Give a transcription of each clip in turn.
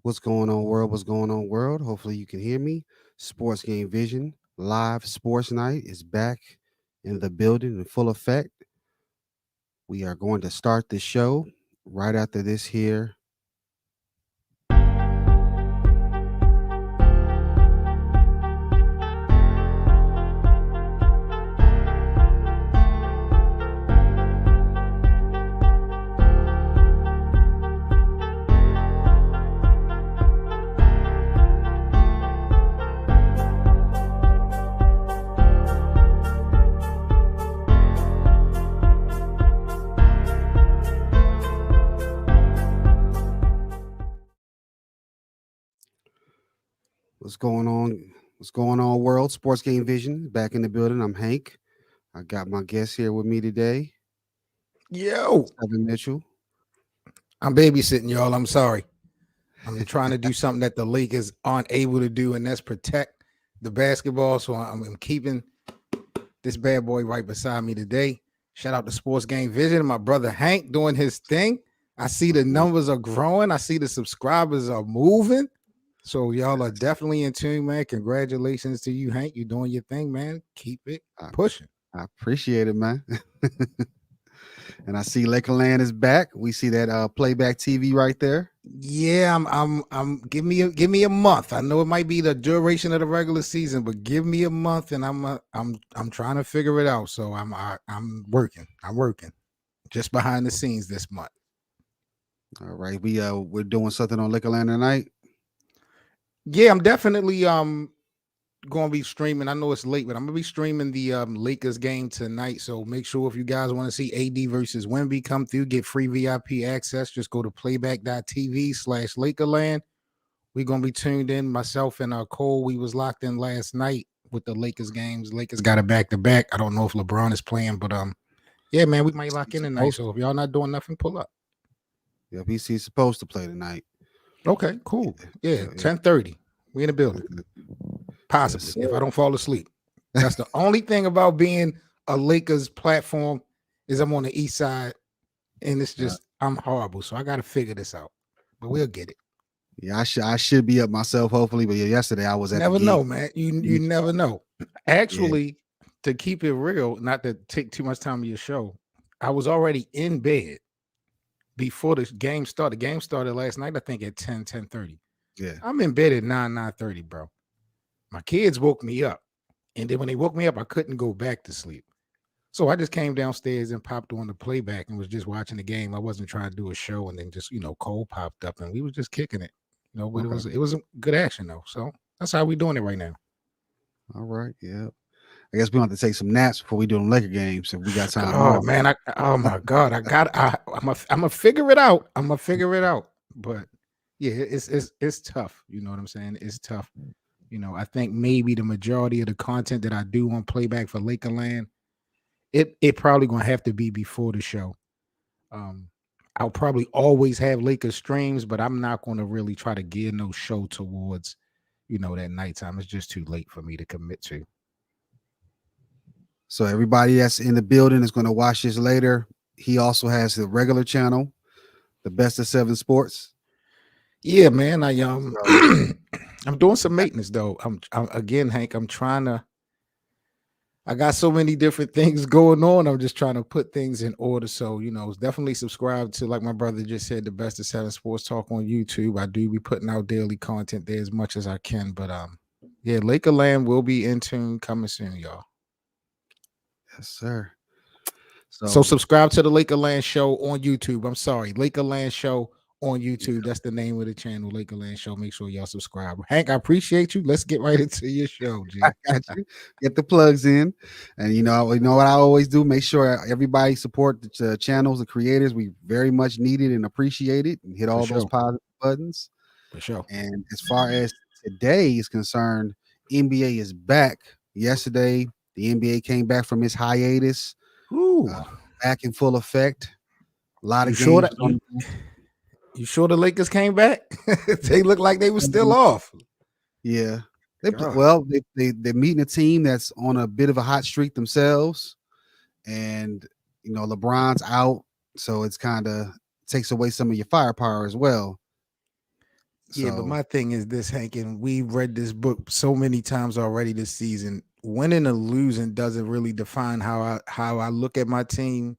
What's going on, world? What's going on, world? Hopefully, you can hear me. Sports Game Vision live sports night is back in the building in full effect. We are going to start the show right after this here. What's going on? What's going on, world? Sports Game Vision back in the building. I'm Hank. I got my guest here with me today, Yo, Evan Mitchell. I'm babysitting y'all. I'm sorry. I'm trying to do something that the Lakers aren't able to do, and that's protect the basketball. So I'm keeping this bad boy right beside me today. Shout out to Sports Game Vision, my brother Hank doing his thing. I see the numbers are growing. I see the subscribers are moving. So y'all are definitely in tune, man. Congratulations to you, Hank. You're doing your thing, man. Keep it pushing. I appreciate it, man. And I see Lakerland is back. We see that playback TV right there. Yeah, I'm give me a month. I know it might be the duration of the regular season, but give me a month and I'm trying to figure it out. So I'm working. I'm working just behind the scenes this month. All right. We're doing something on Lakerland tonight. Yeah, I'm definitely going to be streaming. I know it's late, but I'm going to be streaming the Lakers game tonight. So make sure if you guys want to see AD versus Wemby come through, get free VIP access, just go to playback.tv/Lakerland. We're going to be tuned in. Myself and Cole, we was locked in last night with the Lakers games. Lakers got a back-to-back. I don't know if LeBron is playing, but yeah, man, we might lock in tonight. So if y'all not doing nothing, pull up. Yeah, BC's supposed to play tonight. Okay, cool. Yeah, 10:30. We in the building. Possibly, if I don't fall asleep. That's the only thing about being a Lakers platform is I'm on the east side, and it's just I'm horrible. So I got to figure this out, but we'll get it. Yeah, I should be up myself, hopefully. But yeah, yesterday I was at never the know, man. You never know. Actually, to keep it real, not to take too much time of your show, I was already in bed before the game started. The game started last night, I think at 10:30. Yeah. I'm in bed at 9:30, bro. My kids woke me up. And then when they woke me up, I couldn't go back to sleep. So I just came downstairs and popped on the playback and was just watching the game. I wasn't trying to do a show, and then just, Cole popped up and we was just kicking it. But it was a good action though. So that's how we doing it right now. All right. Yeah. I guess we want to take some naps before we do them Laker games if we got time. Oh man, oh my God. I'm gonna figure it out. I'm gonna figure it out. But yeah, it's tough. You know what I'm saying? It's tough. I think maybe the majority of the content that I do on playback for Lakerland, it probably gonna have to be before the show. I'll probably always have Lakers streams, but I'm not gonna really try to gear no show towards, that nighttime. It's just too late for me to commit to. So everybody that's in the building is going to watch this later. He also has the regular channel, the Best of 7 Sports. Yeah, man. I'm doing some maintenance though. I'm again, Hank. I got so many different things going on. I'm just trying to put things in order. So, definitely subscribe to, like my brother just said, the Best of 7 Sports Talk on YouTube. I do be putting out daily content there as much as I can. But yeah, Lakerland will be in tune coming soon, y'all. Yes, sir. So subscribe to the Lakerland Show on YouTube. I'm sorry, Lakerland Show on YouTube. That's the name of the channel, Lakerland Show. Make sure y'all subscribe. Hank, I appreciate you. Let's get right into your show, G. I got you. Get the plugs in. And you know what I always do? Make sure everybody support the channels, the creators. We very much need it and appreciate it. And hit all those positive buttons. For sure. And as far as today is concerned, NBA is back. Yesterday, the NBA came back from its hiatus. Back in full effect. A lot of games. You sure the Lakers came back? They look like they were still off. Yeah. They're meeting a team that's on a bit of a hot streak themselves. And, LeBron's out. So it's kind of takes away some of your firepower as well. Yeah, but So my thing is this, Hank, and we've read this book so many times already this season. Winning or losing doesn't really define how I look at my team.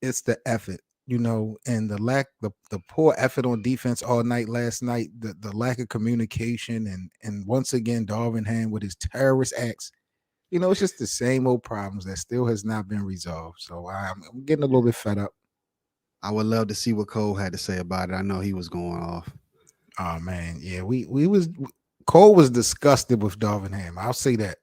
It's the effort, and the poor effort on defense all night last night, the lack of communication, and once again Darvin Ham with his terrorist acts. It's just the same old problems that still has not been resolved. So I'm getting a little bit fed up. I would love to see what Cole had to say about it. I know he was going off. Oh man, yeah, we was Cole was disgusted with Darvin Ham. I'll say that.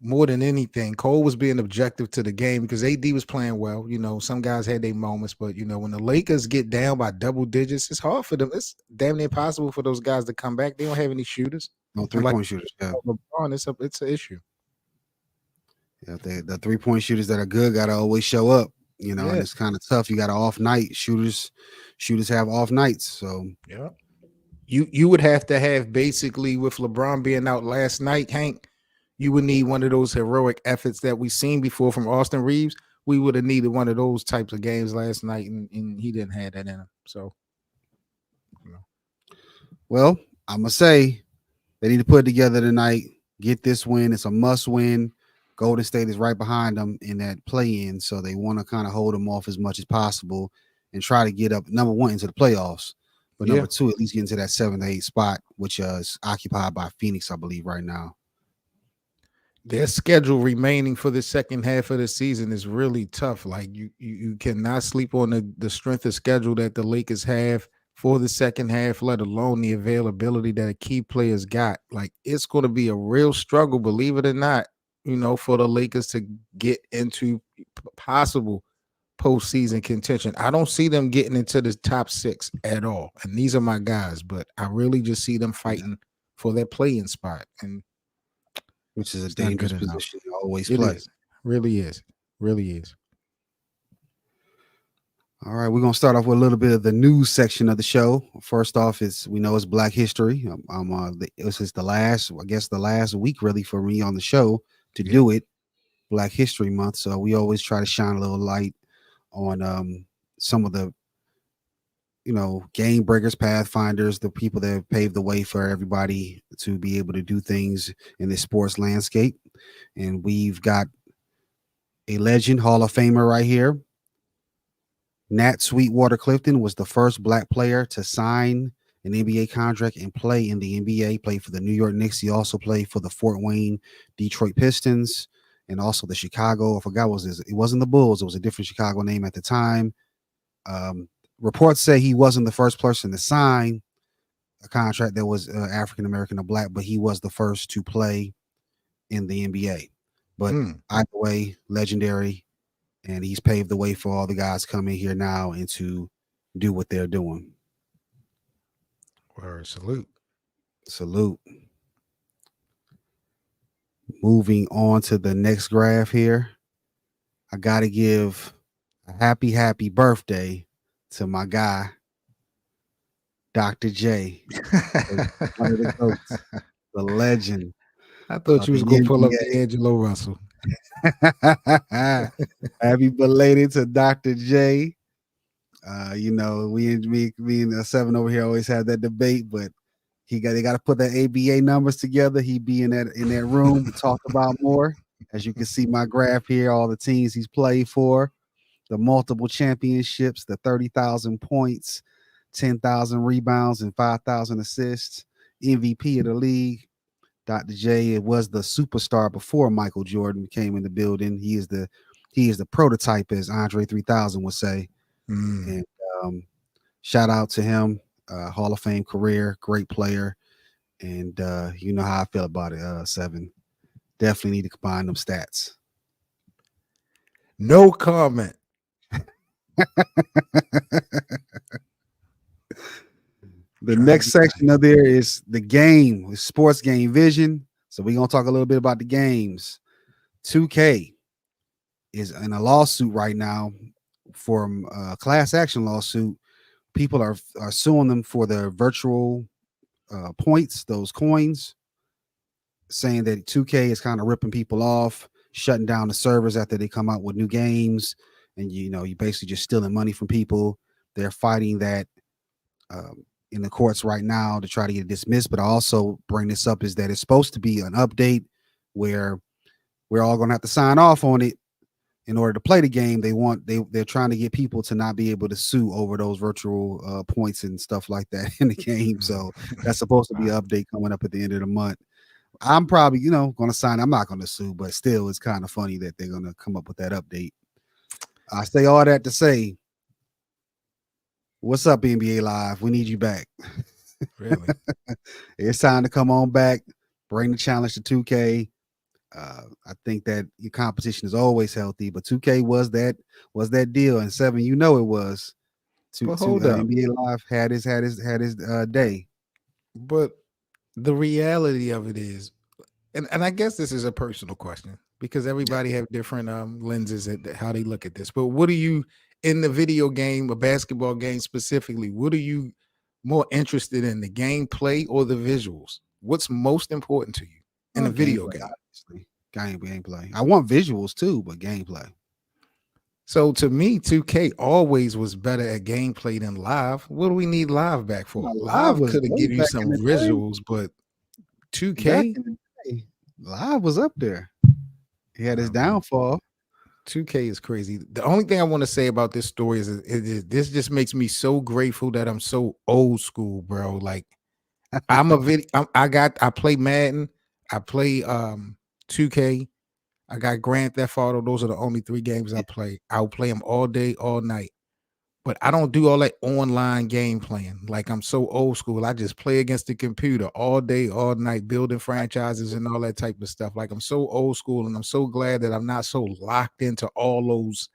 More than anything, Cole was being objective to the game because AD was playing well. Some guys had their moments, but when the Lakers get down by double digits, it's hard for them. It's damn near impossible for those guys to come back. They don't have any shooters, No and like three-point shooters. Yeah. LeBron, it's an issue. Yeah, the 3-point shooters that are good got to always show up, and Yeah, it's kind of tough. You got an off night. Shooters have off nights. So yeah. You would have to have basically with LeBron being out last night, Hank. You would need one of those heroic efforts that we've seen before from Austin Reeves. We would have needed one of those types of games last night, and he didn't have that in him. So, well, I'm gonna say they need to put it together tonight. Get this win. It's a must win. Golden State is right behind them in that play in, so they want to kind of hold them off as much as possible and try to get up number one into the playoffs. But yeah, number two, at least get into that 7 to 8 spot, which is occupied by Phoenix, I believe, right now. their schedule remaining for the second half of the season is really tough. Like you cannot sleep on the strength of schedule that the Lakers have for the second half, let alone the availability that key players got. Like it's going to be a real struggle, believe it or not, for the Lakers to get into possible postseason contention. I don't see them getting into the top 6 at all. And these are my guys, but I really just see them fighting for that play-in spot. And Which is a it's not dangerous good enough. position to always It play. is. Really is. Really is. All right, we're gonna start off with a little bit of the news section of the show. First off, we know it's Black History. This is the last week really for me on the show to do it, Black History Month. So we always try to shine a little light on some of the game breakers, pathfinders, the people that have paved the way for everybody to be able to do things in this sports landscape. And we've got a legend, Hall of Famer right here. Nat Sweetwater Clifton was the first Black player to sign an NBA contract and play in the NBA, played for the New York Knicks. He also played for the Fort Wayne Detroit Pistons and also the Chicago. I forgot what it wasn't the Bulls. It was a different Chicago name at the time. Reports say he wasn't the first person to sign a contract that was African American or Black, but he was the first to play in the NBA. But either way, legendary. And he's paved the way for all the guys coming here now and to do what they're doing. Word, salute. Salute. Moving on to the next graph here. I got to give a happy birthday to my guy, Dr. J. One of the goats, the legend. I thought you was going to pull up NBA. D'Angelo Russell. Happy belated to Dr. J. Me and Seven over here always have that debate, but they got to put the ABA numbers together. He be in that room to talk about more. As you can see, my graph here, all the teams he's played for, the multiple championships, the 30,000 points, 10,000 rebounds, and 5,000 assists, MVP of the league. Dr. J was the superstar before Michael Jordan came in the building. He is the prototype, as Andre 3000 would say. And shout out to him, Hall of Fame career, great player. And you know how I feel about it, Seven. Definitely need to combine them stats. No comment. The next section of there is the game, sports game vision. So we're going to talk a little bit about the games. 2K is in a lawsuit right now for a class action lawsuit. People are suing them for their virtual points, those coins, saying that 2K is kind of ripping people off, shutting down the servers after they come out with new games. And, you basically just stealing money from people. They're fighting that in the courts right now to try to get it dismissed. But I also bring this up is that it's supposed to be an update where we're all going to have to sign off on it in order to play the game. They're trying to get people to not be able to sue over those virtual points and stuff like that in the game. So that's supposed to be an update coming up at the end of the month. I'm probably, going to sign. I'm not going to sue, but still, it's kind of funny that they're going to come up with that update. I say all that to say, what's up, NBA Live? We need you back. Really? It's time to come on back. Bring the challenge to 2K. I think that your competition is always healthy, but 2K was that deal, and 7, it was. But hold up, NBA Live had his day. But the reality of it is, and I guess this is a personal question because everybody have different lenses at how they look at this. But what do you, in the video game, a basketball game specifically, what are you more interested in, the gameplay or the visuals? What's most important to you in a video game? Obviously. Gameplay. I want visuals too, but gameplay. So to me, 2K always was better at gameplay than live. What do we need live back for? Live could have given you some visuals, but 2K live was up there. He had his downfall. 2K is crazy. The only thing I want to say about this story is this just makes me so grateful that I'm so old school, bro. Like I play Madden, I play 2K. I got Grand Theft Auto. Those are the only 3 games I play. I'll play them all day, all night. But I don't do all that online game playing. Like I'm so old school. I just play against the computer all day, all night, building franchises and all that type of stuff. Like I'm so old school, and I'm so glad that I'm not so locked into all those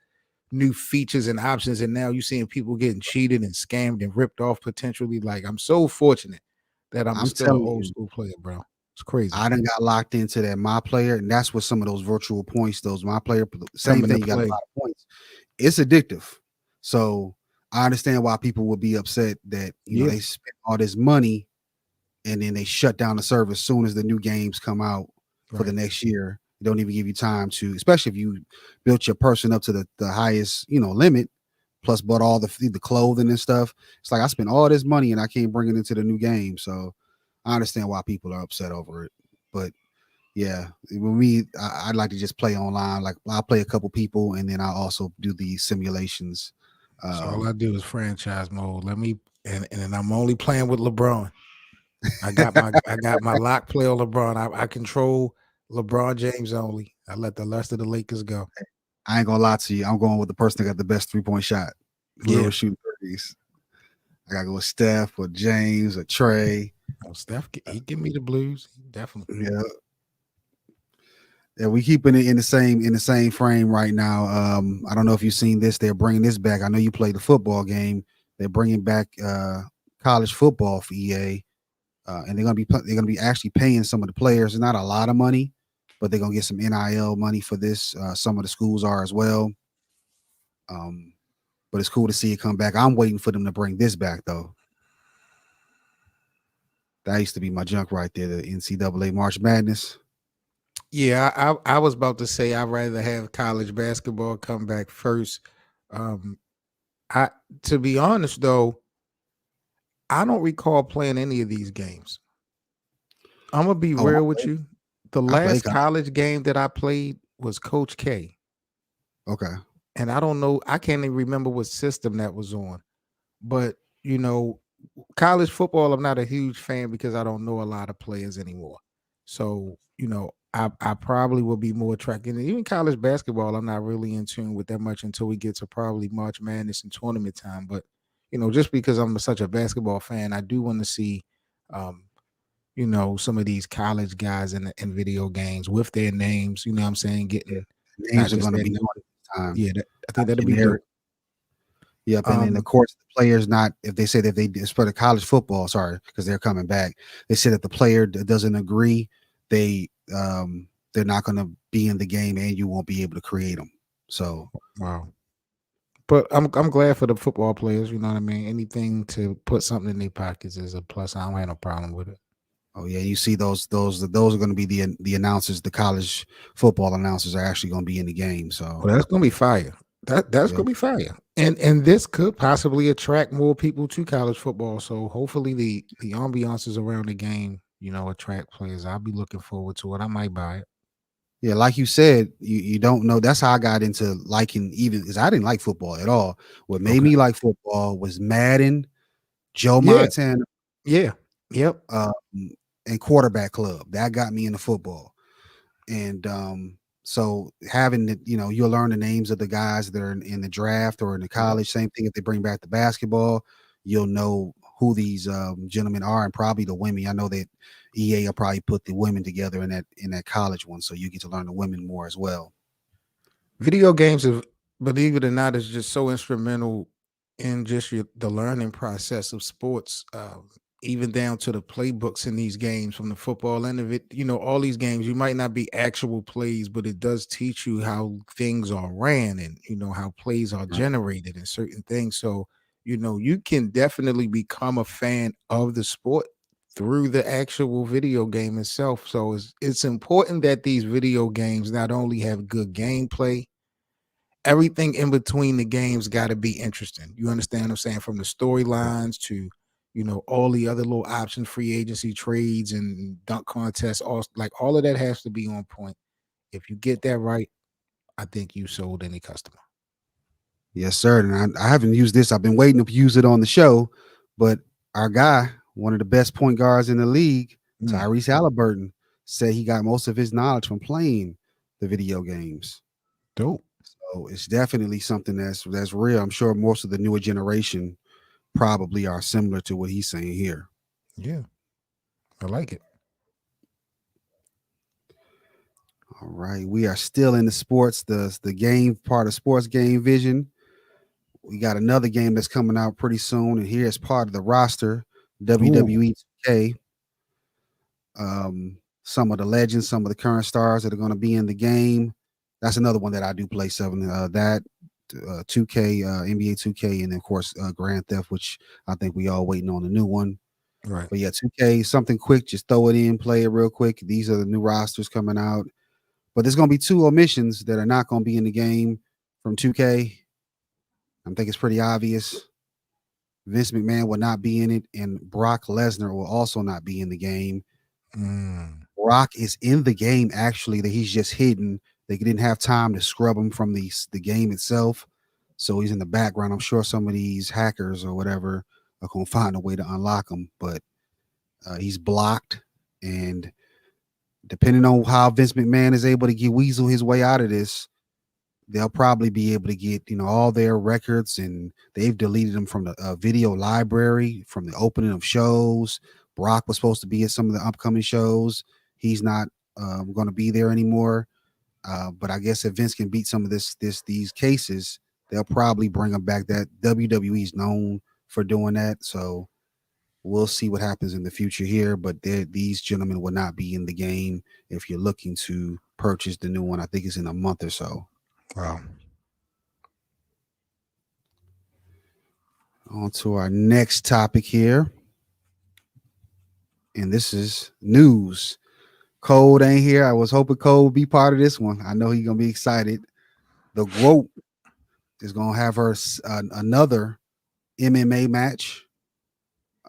new features and options. And now you're seeing people getting cheated and scammed and ripped off potentially. Like I'm so fortunate that I'm still an old school player, bro. It's crazy. I done got locked into that my player, and that's what some of those virtual points, those my player, same thing. You got a lot of points. It's addictive. So I understand why people would be upset that they spent all this money and then they shut down the service as soon as the new games come out for the next year. They don't even give you time to, especially if you built your person up to the highest limit, plus bought all the clothing and stuff. It's like I spent all this money and I can't bring it into the new game. So I understand why people are upset over it. But yeah, with me, I'd like to just play online. Like I'll play a couple people and then I'll also do the simulations. So all I do is franchise mode. And I'm only playing with LeBron. I got my lock play on LeBron. I control LeBron James only. I let the rest of the Lakers go. I ain't gonna lie to you. I'm going with the person that got the best 3-point shot. Whoever shooting 30s. I gotta go with Steph or James or Trey. Oh, Steph, he give me the blues. Definitely. Yeah. Yeah, we keeping it in the same frame right now. I don't know if you've seen this. They're bringing this back. I know you played the football game. They're bringing back college football for EA, and they're gonna be actually paying some of the players. Not a lot of money, but they're gonna get some NIL money for this. Some of the schools are as well. But it's cool to see it come back. I'm waiting for them to bring this back though. That used to be my junk right there. The NCAA March Madness. Yeah, I was about to say I'd rather have college basketball come back first. To be honest though, I don't recall playing any of these games. I'm gonna be real with you. The last college game that I played was Coach K. Okay. And I don't know, I can't even remember what system that was on. But college football, I'm not a huge fan because I don't know a lot of players anymore. So, I probably will be more attracted. Even college basketball, I'm not really in tune with that much until we get to probably March Madness and tournament time. But, just because I'm such a basketball fan, I do want to see, some of these college guys in video games with their names, you know what I'm saying? Getting names are going to be on time. Yeah, I think that'll be good. Yep, and then of course the players not if they say that it's for the college football, sorry, because they're coming back. They said if the player doesn't agree, they're not going to be in the game and you won't be able to create them. So wow. But I'm glad for the football players. You know what I mean. Anything to put something in their pockets is a plus. I don't have no problem with it. Oh yeah, you see those are going to be the announcers. The college football announcers are actually going to be in the game. So that's going to be fire. That's Yeah. gonna be fire. And this could possibly attract more people to college football. So hopefully the ambiances around the game, attract players. I'll be looking forward to it. I might buy it. Yeah, like you said, you don't know. That's how I got into liking, even because I didn't like football at all. What made Okay. me like football was Madden, Joe Yeah. Montana, Yeah. Yep. um, and Quarterback Club. That got me into football. And so having the, you'll learn the names of the guys that are in the draft or in the Yep. college. Same thing if they bring back the basketball, you'll know who these gentlemen are, and probably the women. I know that EA will probably put the women together in that college one, so you get to learn the women more as well. Video games have, believe it or not, is just so instrumental in just the learning process of sports. Even down to the playbooks in these games, from the football end of it. All these games, you might not be actual plays, but it does teach you how things are ran, and how plays are Right. generated and certain things. So you can definitely become a fan of the sport through the actual video game itself. So it's important that these video games not only have good gameplay, everything in between the games got to be interesting. You understand what I'm saying? From the storylines to, all the other little options, free agency trades and dunk contests, all of that has to be on point. If you get that right, I think you sold any customer. Yes, sir. And I haven't used this. I've been waiting to use it on the show, but our guy, one of the best point guards in the league, Mm, Tyrese Haliburton, said he got most of his knowledge from playing the video games. dope. So it's definitely something that's real. I'm sure most of the newer generation probably are similar to what he's saying here. Yeah, I like it. All right, we are still in the sports, the game part of sports game vision. We got another game that's coming out pretty soon, and here is part of the roster, Ooh, WWE 2K. Some of the legends, some of the current stars that are going to be in the game. That's another one that I do play 7. That 2K, NBA 2K, and of course Grand Theft, which I think we all waiting on the new one. right. But yeah, 2K, something quick, just throw it in, play it real quick. These are the new rosters coming out. But there's going to be 2 omissions that are not going to be in the game from 2K. I think it's pretty obvious. Vince McMahon will not be in it, and Brock Lesnar will also not be in the game. Mm, Brock is in the game, actually, that he's just hidden. They didn't have time to scrub him from the game itself. So he's in the background. I'm sure some of these hackers or whatever are going to find a way to unlock him, but he's blocked. And depending on how Vince McMahon is able to get weasel his way out of this, they'll probably be able to get all their records, and they've deleted them from the video library from the opening of shows. Brock was supposed to be at some of the upcoming shows. He's not going to be there anymore. But I guess if Vince can beat some of these cases, they'll probably bring him back. That WWE is known for doing that, so we'll see what happens in the future here. But these gentlemen will not be in the game if you're looking to purchase the new one. I think it's in a month or so. wow. On to our next topic here. And this is news. Code ain't here. I was hoping Code would be part of this one. I know he's going to be excited. The GOAT is going to have her another MMA match.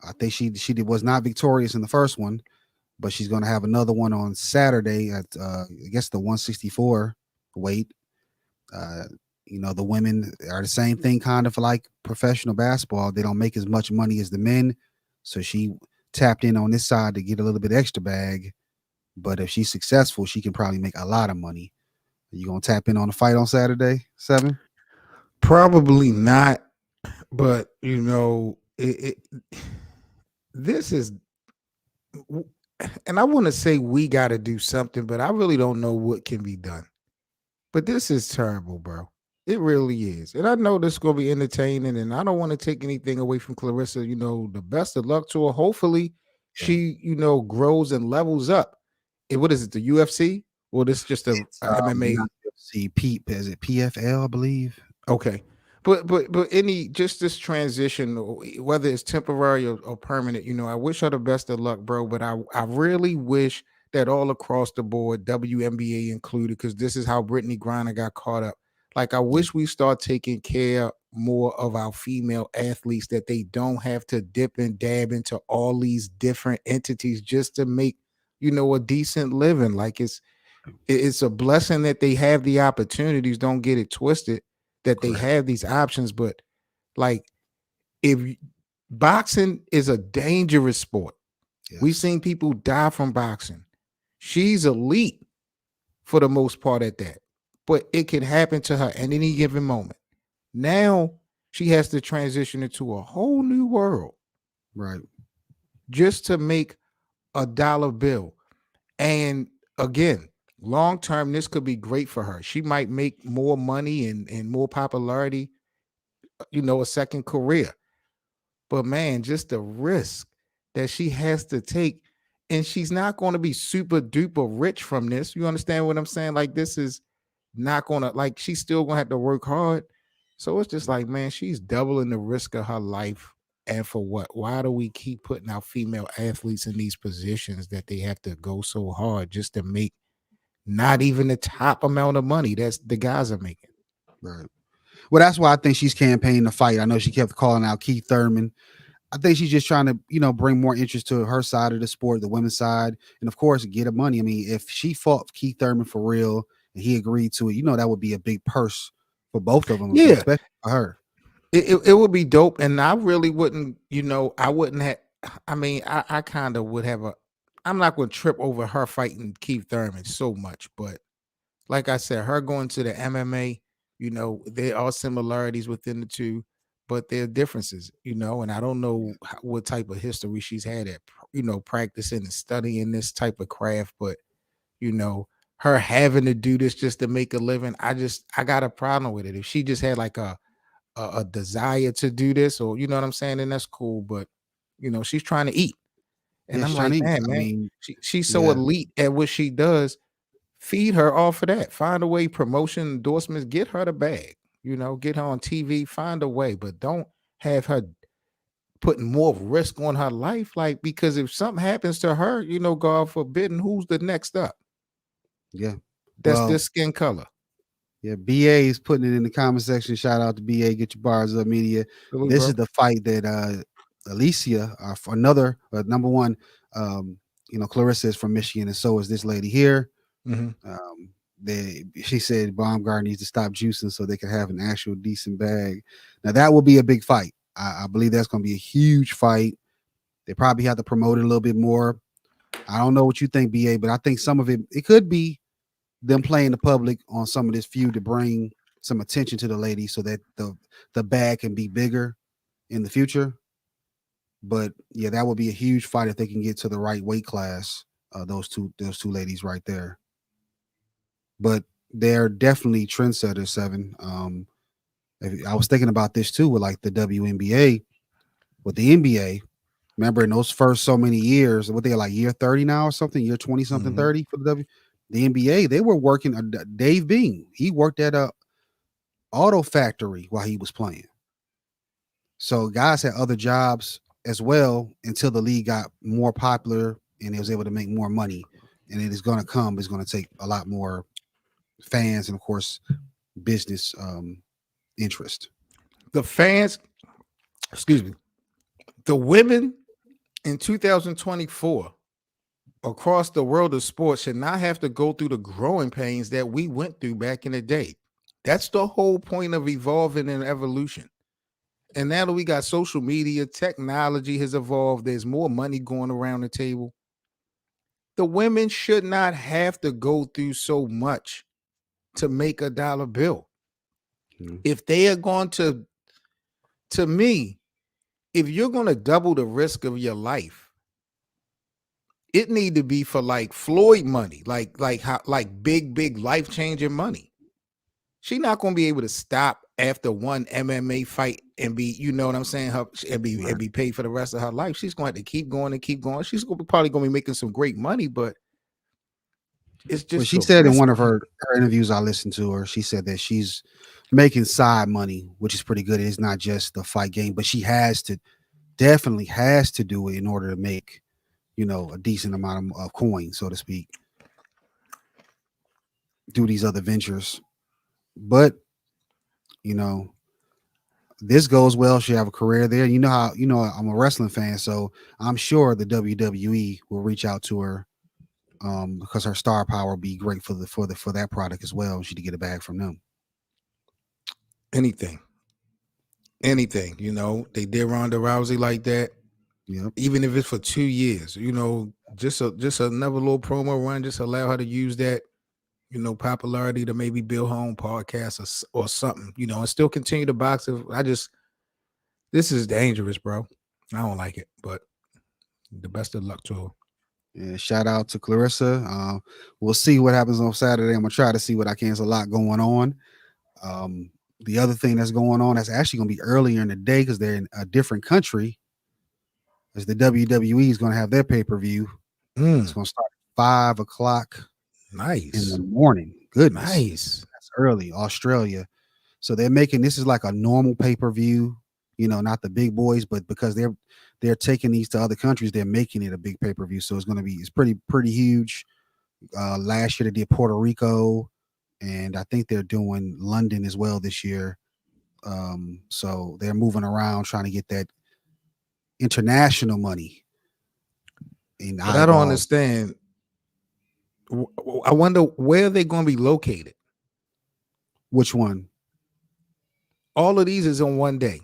I think was not victorious in the first one, but she's going to have another one on Saturday at, I guess, the 164 weight. Uh, the women are the same thing, kind of like professional basketball. They don't make as much money as the men. So she tapped in on this side to get a little bit extra bag. But if she's successful, she can probably make a lot of money. Are you gonna tap in on the fight on Saturday, 7? Probably not, but this is, and I want to say we got to do something, but I really don't know what can be done. But this is terrible, bro. It really is. And I know this is going to be entertaining, and I don't want to take anything away from Claressa. The best of luck to her. Hopefully, Yeah. she, grows and levels up. What is it, the UFC? Or this just It's a MMA? not UFC. Pete, is it PFL, I believe? Okay. But any just this transition, whether it's temporary or permanent, I wish her the best of luck, bro. But I really wish that all across the board, WNBA included, because this is how Brittany Griner got caught up. Like, I Yeah, wish we start taking care more of our female athletes, that they don't have to dip and dab into all these different entities just to make, a decent living. Like, it's a blessing that they have the opportunities. Don't get it twisted, that they correct. have these options, but like, if boxing is a dangerous sport. We've Yes, seen people die from boxing. She's elite for the most part at that, but it can happen to her at any given moment. Now she has to transition into a whole new world right, just to make a dollar bill. And again, long term, this could be great for her. She might make more money and more popularity, a second career. But man, just the risk that she has to take, and she's not going to be super duper rich from this. You understand what I'm saying? Like, this is not going to, like, she's still going to have to work hard. So it's just like, man, she's doubling the risk of her life. And for what? Why do we keep putting our female athletes in these positions that they have to go so hard just to make not even the top amount of money that's the guys are making? right. Well, that's why I think she's campaigning to fight. I know she kept calling out Keith Thurman. I think she's just trying to, bring more interest to her side of the sport, the women's side, and of course, get her money. I mean, if she fought Keith Thurman for real and he agreed to it, that would be a big purse for both of them, Yeah, especially for her. it would be dope, and I really wouldn't, I wouldn't have. I mean, I kind of would have a. I'm not going to trip over her fighting Keith Thurman so much, but like I said, her going to the MMA, there are similarities within the two, but there are differences, and I don't know what type of history she's had at, practicing and studying this type of craft, but you know, her having to do this just to make a living, I got a problem with it. If she just had like a desire to do this, or you know what I'm saying, then that's cool. But she's trying to eat. Yeah, And I'm she's like, Chinese. I man, mean, she's so yeah, elite at what she does. Feed her off of that. Find a way, promotion, endorsements, get her the bag, get her on TV, find a way, but don't have her putting more risk on her life. Like, because if something happens to her, God forbid, who's the next up? yeah. That's Well, this skin color. yeah, BA is putting it in the comment section. Shout out to BA. Get your bars up, media. Really, This bro. is the fight that Alicia, for another number one, um, Claressa is from Michigan, and so is this lady here. Mhm. She said Baumgart needs to stop juicing so they can have an actual decent bag. Now that will be a big fight. I believe that's going to be a huge fight. They probably have to promote it a little bit more. I don't know what you think, BA, but I think some of it could be them playing the public on some of this feud to bring some attention to the lady so that the bag can be bigger in the future. But yeah, that would be a huge fight if they can get to the right weight class. Those two ladies right there. But they're definitely trendsetters. Seven. I was thinking about this too with like the WNBA, with the NBA. Remember in those first so many years, what they like year 30 now or something, year 20 something Mhm. 30 for the NBA. They were working. Dave Bean, he worked at a auto factory while he was playing. So guys had other jobs as well until the league got more popular and they was able to make more money. And it is going to come. It's going to take a lot more fans and of course business interest. The fans, excuse me, the women in 2024 across the world of sports should not have to go through the growing pains that we went through back in the day. That's the whole point of evolving and evolution. And now that we got social media, technology has evolved, there's more money going around the table. The women should not have to go through so much to make a dollar bill. Mhm. If they are going to me, if you're going to double the risk of your life, it need to be for like Floyd money, like big life changing money. She not going to be able to stop after one MMA fight and be, you know what I'm saying, her and Right. be paid for the rest of her life. She's going to have to keep going and keep going. She's probably going to be making some great money, but it's Well, just she the said in risk. one of her interviews I listened to her, she said that she's making side money, which is pretty good. It's not just the fight game, but she definitely has to do it in order to make, a decent amount of coin, so to speak, do these other ventures. But you know, this goes well, she'll have a career there. You know how, I'm a wrestling fan, so I'm sure the WWE will reach out to her, because her star power will be great for that product as well. She to get a bag from them. Anything, anything. They did Ronda Rousey like that. Yep. Even if it's for 2 years, just another little promo run, just allow her to use that, popularity to maybe build her own podcast or something, and still continue to box. This is dangerous, bro. I don't like it, but the best of luck to her. Yeah, shout out to Claressa. We'll see what happens on Saturday. I'm gonna try to see what I can. There's a lot going on. The other thing that's going on that's actually gonna be earlier in the day because they're in a different country. Is the WWE is gonna have their pay-per-view. It's gonna start at 5 o'clock in the Nice. morning. Goodness, Nice. that's early. Australia. So they're making this is like a normal pay-per-view. Not the big boys, but because they're taking these to other countries, they're making it a big pay-per-view. So it's pretty huge. Last year they did Puerto Rico, and I think they're doing London as well this year. So they're moving around trying to get that international money in But I don't eyeballs. understand. I wonder where they're going to be located. Which one? All of these is on one day.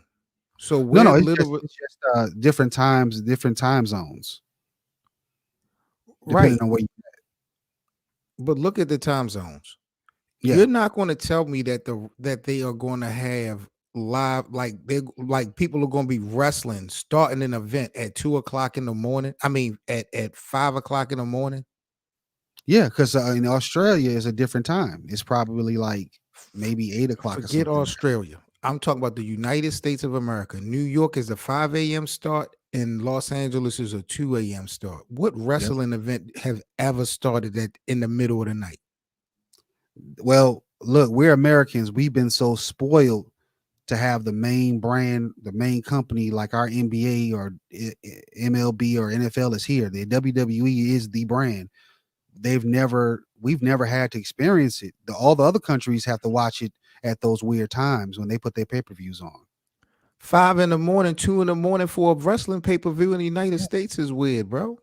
So No, it's just different times, different time zones, depending right. on where you. But look at the time zones. Yeah. You're not going to tell me that they are going to have live like people are going to be wrestling starting an event at 2 o'clock in the morning. I mean at 5 o'clock in the morning. Yeah, because in Australia is a different time. It's probably like maybe 8 o'clock or Forget something. Australia. I'm talking about the United States of America. New York is a 5 a.m. start, and Los Angeles is a 2 a.m. start. What wrestling event have ever started in the middle of the night? Well, look, we're Americans. We've been so spoiled to have the main brand, the main company like our NBA or MLB or NFL is here. The WWE is the brand. We've never had to experience it. All the other countries have to watch it at those weird times when they put their pay-per-views on. 5 in the morning, 2 in the morning for a wrestling pay-per-view in the United States is weird, bro.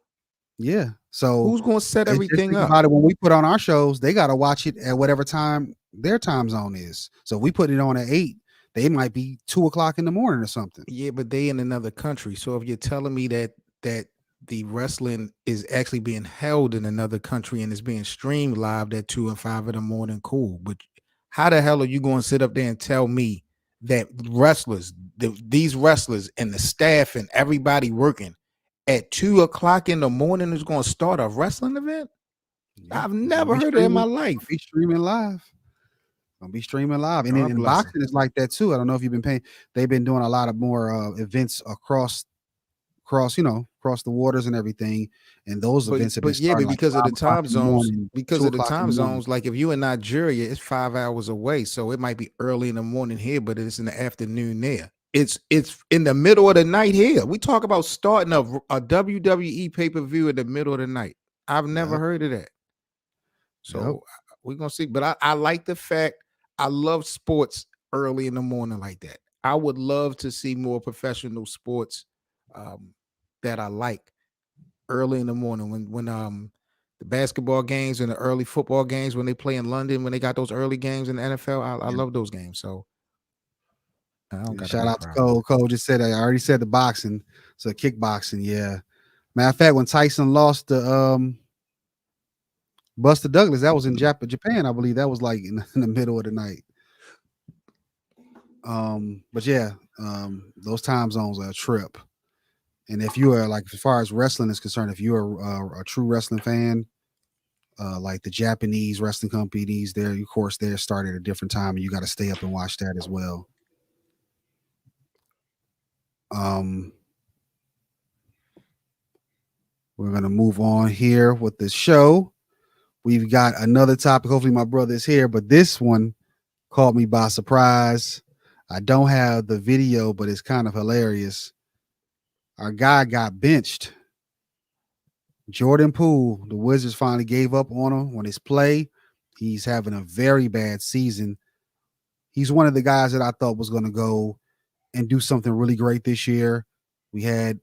Yeah. So who's going to set just everything think up? about it. When we put on our shows, they got to watch it at whatever time their time zone is. So if we put it on at 8, they might be 2 o'clock in the morning or something. Yeah, but they in another country. So if you're telling me that the wrestling is actually being held in another country and is being streamed live at 2 and 5 in the morning, cool. But how the hell are you going to sit up there and tell me that these wrestlers and the staff and everybody working at 2 o'clock in the morning is going to start a wrestling event? Yeah, I've never heard it in my life. Be streaming live. Gonna be streaming live, and God then bless boxing is like that too. I don't know if you've been paying. They've been doing a lot of more events across the waters and everything. And those events have been starting like because of the 5 o'clock time in the zones, morning, 2 o'clock in the morning. like if you're in Nigeria, it's 5 hours away. So it might be early in the morning here, but it's in the afternoon there. It's in the middle of the night here. We talk about starting a WWE pay-per-view in the middle of the night. I've never heard of that. So we're gonna see. But I like the fact I love sports early in the morning like that. I would love to see more professional sports that I like early in the morning when the basketball games and the early football games when they play in London, when they got those early games in the NFL. I love those games. So I don't got Shout a big out to problem. Cole. Cole just said I already said the boxing. So kickboxing, yeah. Matter of fact, when Tyson lost to Buster Douglas, that was in Japan, I believe. That was like in the middle of the night. But yeah, those time zones are a trip. And if you are like, as far as wrestling is concerned, if you're a true wrestling fan, like the Japanese wrestling companies, they're of course they're started at a different time, and you got to stay up and watch that as well. We're gonna move on here with the show. We've got another topic. Hopefully, my brother is here, but this one caught me by surprise. I don't have the video, but it's kind of hilarious. Our guy got benched. Jordan Poole, the Wizards finally gave up on him on his play. He's having a very bad season. he's one of the guys that I thought was going to go and do something really great this year. We had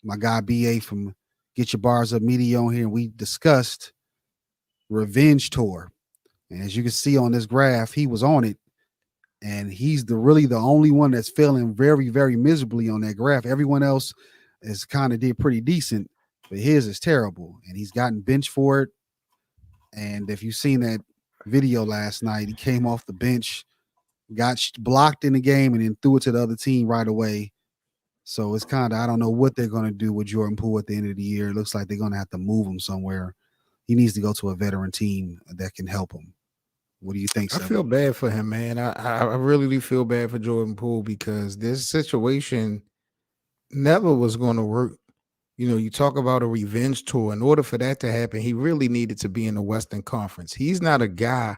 my guy BA from Get Your Bars Up Media on here, and we discussed Revenge Tour. And as you can see on this graph, he was on it, and he's really the only one that's failing very, very miserably on that graph. Everyone else is kind of did pretty decent, but his is terrible, and he's gotten benched for it. And if you've seen that video last night, he came off the bench, got blocked in the game, and then threw it to the other team right away. So it's kind of, I don't know what they're going to do with Jordan Poole at the end of the year. It looks like they're going to have to move him somewhere. He needs to go to a veteran team that can help him. What do you think, I Seb? feel bad for him, man. I really do feel bad for Jordan Poole because this situation never was going to work. You talk about a revenge tour. In order for that to happen, he really needed to be in the Western Conference. He's not a guy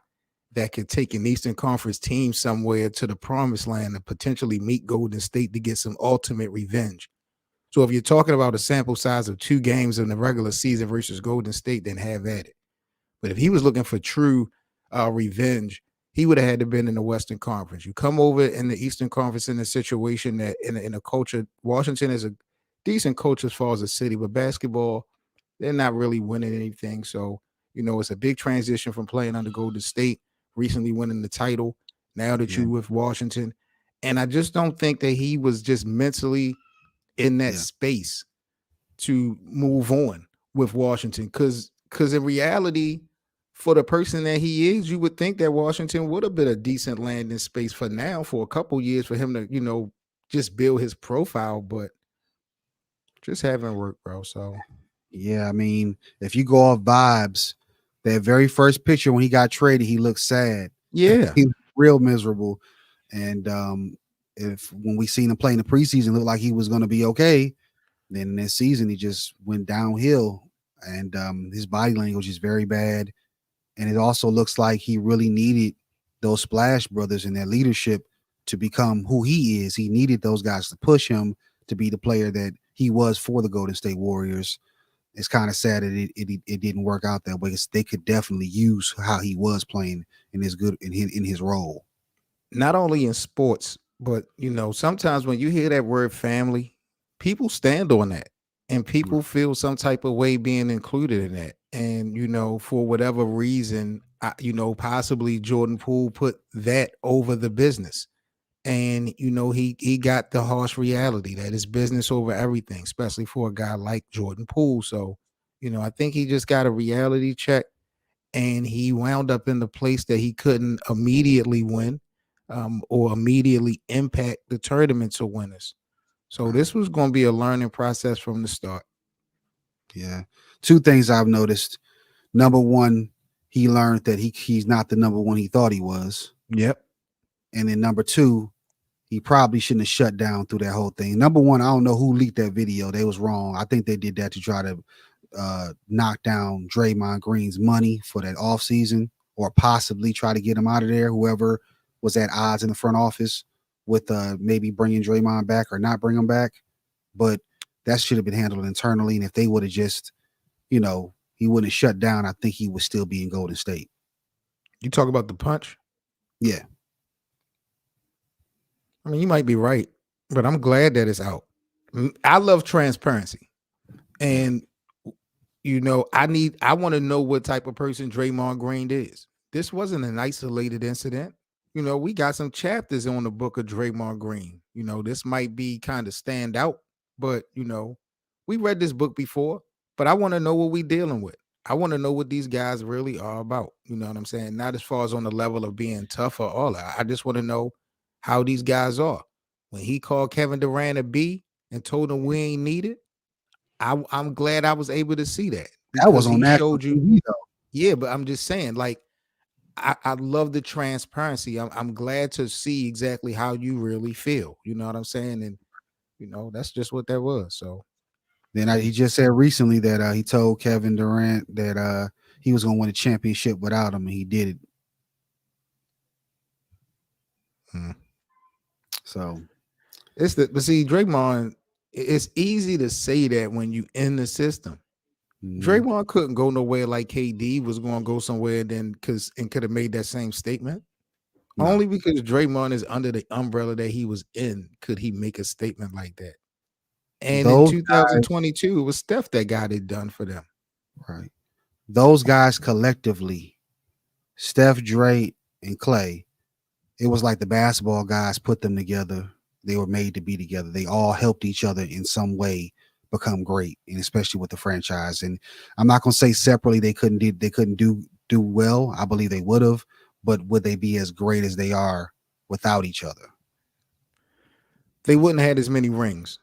that could take an Eastern Conference team somewhere to the promised land and potentially meet Golden State to get some ultimate revenge. So if you're talking about a sample size of 2 games in the regular season versus Golden State, then have at it. But if he was looking for true revenge, he would have had to been in the Western Conference. You come over in the Eastern Conference in a situation that in a culture, Washington is a decent coach as far as a city, but basketball, they're not really winning anything. So, it's a big transition from playing under Golden State, recently winning the title, now that you're with Washington. And I just don't think that he was just mentally in that space to move on with Washington. Because in reality, for the person that he is, you would think that Washington would have been a decent landing space for now for a couple years for him to, just build his profile, but just haven't worked, bro. So Yeah, I mean, if you go off vibes, that very first picture when he got traded, he looked sad. yeah, He was real miserable. And if when we seen him play in the preseason, looked like he was going to be okay. Then this season, he just went downhill, and his body language is very bad. And it also looks like he really needed those Splash Brothers and their leadership to become who he is. He needed those guys to push him to be the player that he was for the Golden State Warriors. It's kind of sad that it didn't work out that way, because they could definitely use how he was playing in his role. not only in sports, but sometimes when you hear that word family, people stand on that and people feel some type of way being included in that. And for whatever reason, possibly Jordan Poole put that over the business. And he got the harsh reality that it's business over everything, especially for a guy like Jordan Poole. So, I think he just got a reality check, and he wound up in the place that he couldn't immediately win or immediately impact the tournament to winners. So this was going to be a learning process from the start. Yeah. 2 things I've noticed. Number one, he learned that he's not the number one he thought he was. Yep. And then number 2, he probably shouldn't have shut down through that whole thing. Number one, I don't know who leaked that video. They was wrong. I think they did that to try to knock down Draymond Green's money for that offseason, or possibly try to get him out of there. Whoever was at odds in the front office with maybe bringing Draymond back or not bring him back. But that should have been handled internally. And if they would have just, he wouldn't have shut down, I think he would still be in Golden State. You talk about the punch? Yeah. I mean, you might be right, but I'm glad that it's out. I love transparency. And, I want to know what type of person Draymond Green is. This wasn't an isolated incident. We got some chapters on the book of Draymond Green. This might be kind of stand out, but, we read this book before, but I want to know what we're dealing with. I want to know what these guys really are about. You know what I'm saying? Not as far as on the level of being tough or all that. I just want to know how these guys are. When he called Kevin Durant a B and told him we ain't needed, I'm glad I was able to see that, That was because on he national showed you. TV, though. Yeah, but I'm just saying, like, I love the transparency. I'm glad to see exactly how you really feel. You know what I'm saying? And that's just what that was. So Then he just said recently that he told Kevin Durant that he was going to win a championship without him, and he did it. So but see, Draymond, it's easy to say that when you in the system. Draymond couldn't go nowhere like KD was going to go somewhere then, and could have made that same statement. No. Only because Draymond is under the umbrella that he was in could he make a statement like that. And in Those guys, 2022, it was Steph that got it done for them. right. Those guys collectively, Steph, Dre, and Clay, it was like the basketball guys put them together. They were made to be together. They all helped each other in some way become great, and especially with the franchise. And I'm not gonna say separately they couldn't do well. I believe they would have, but would they be as great as they are without each other? They wouldn't have had as many rings.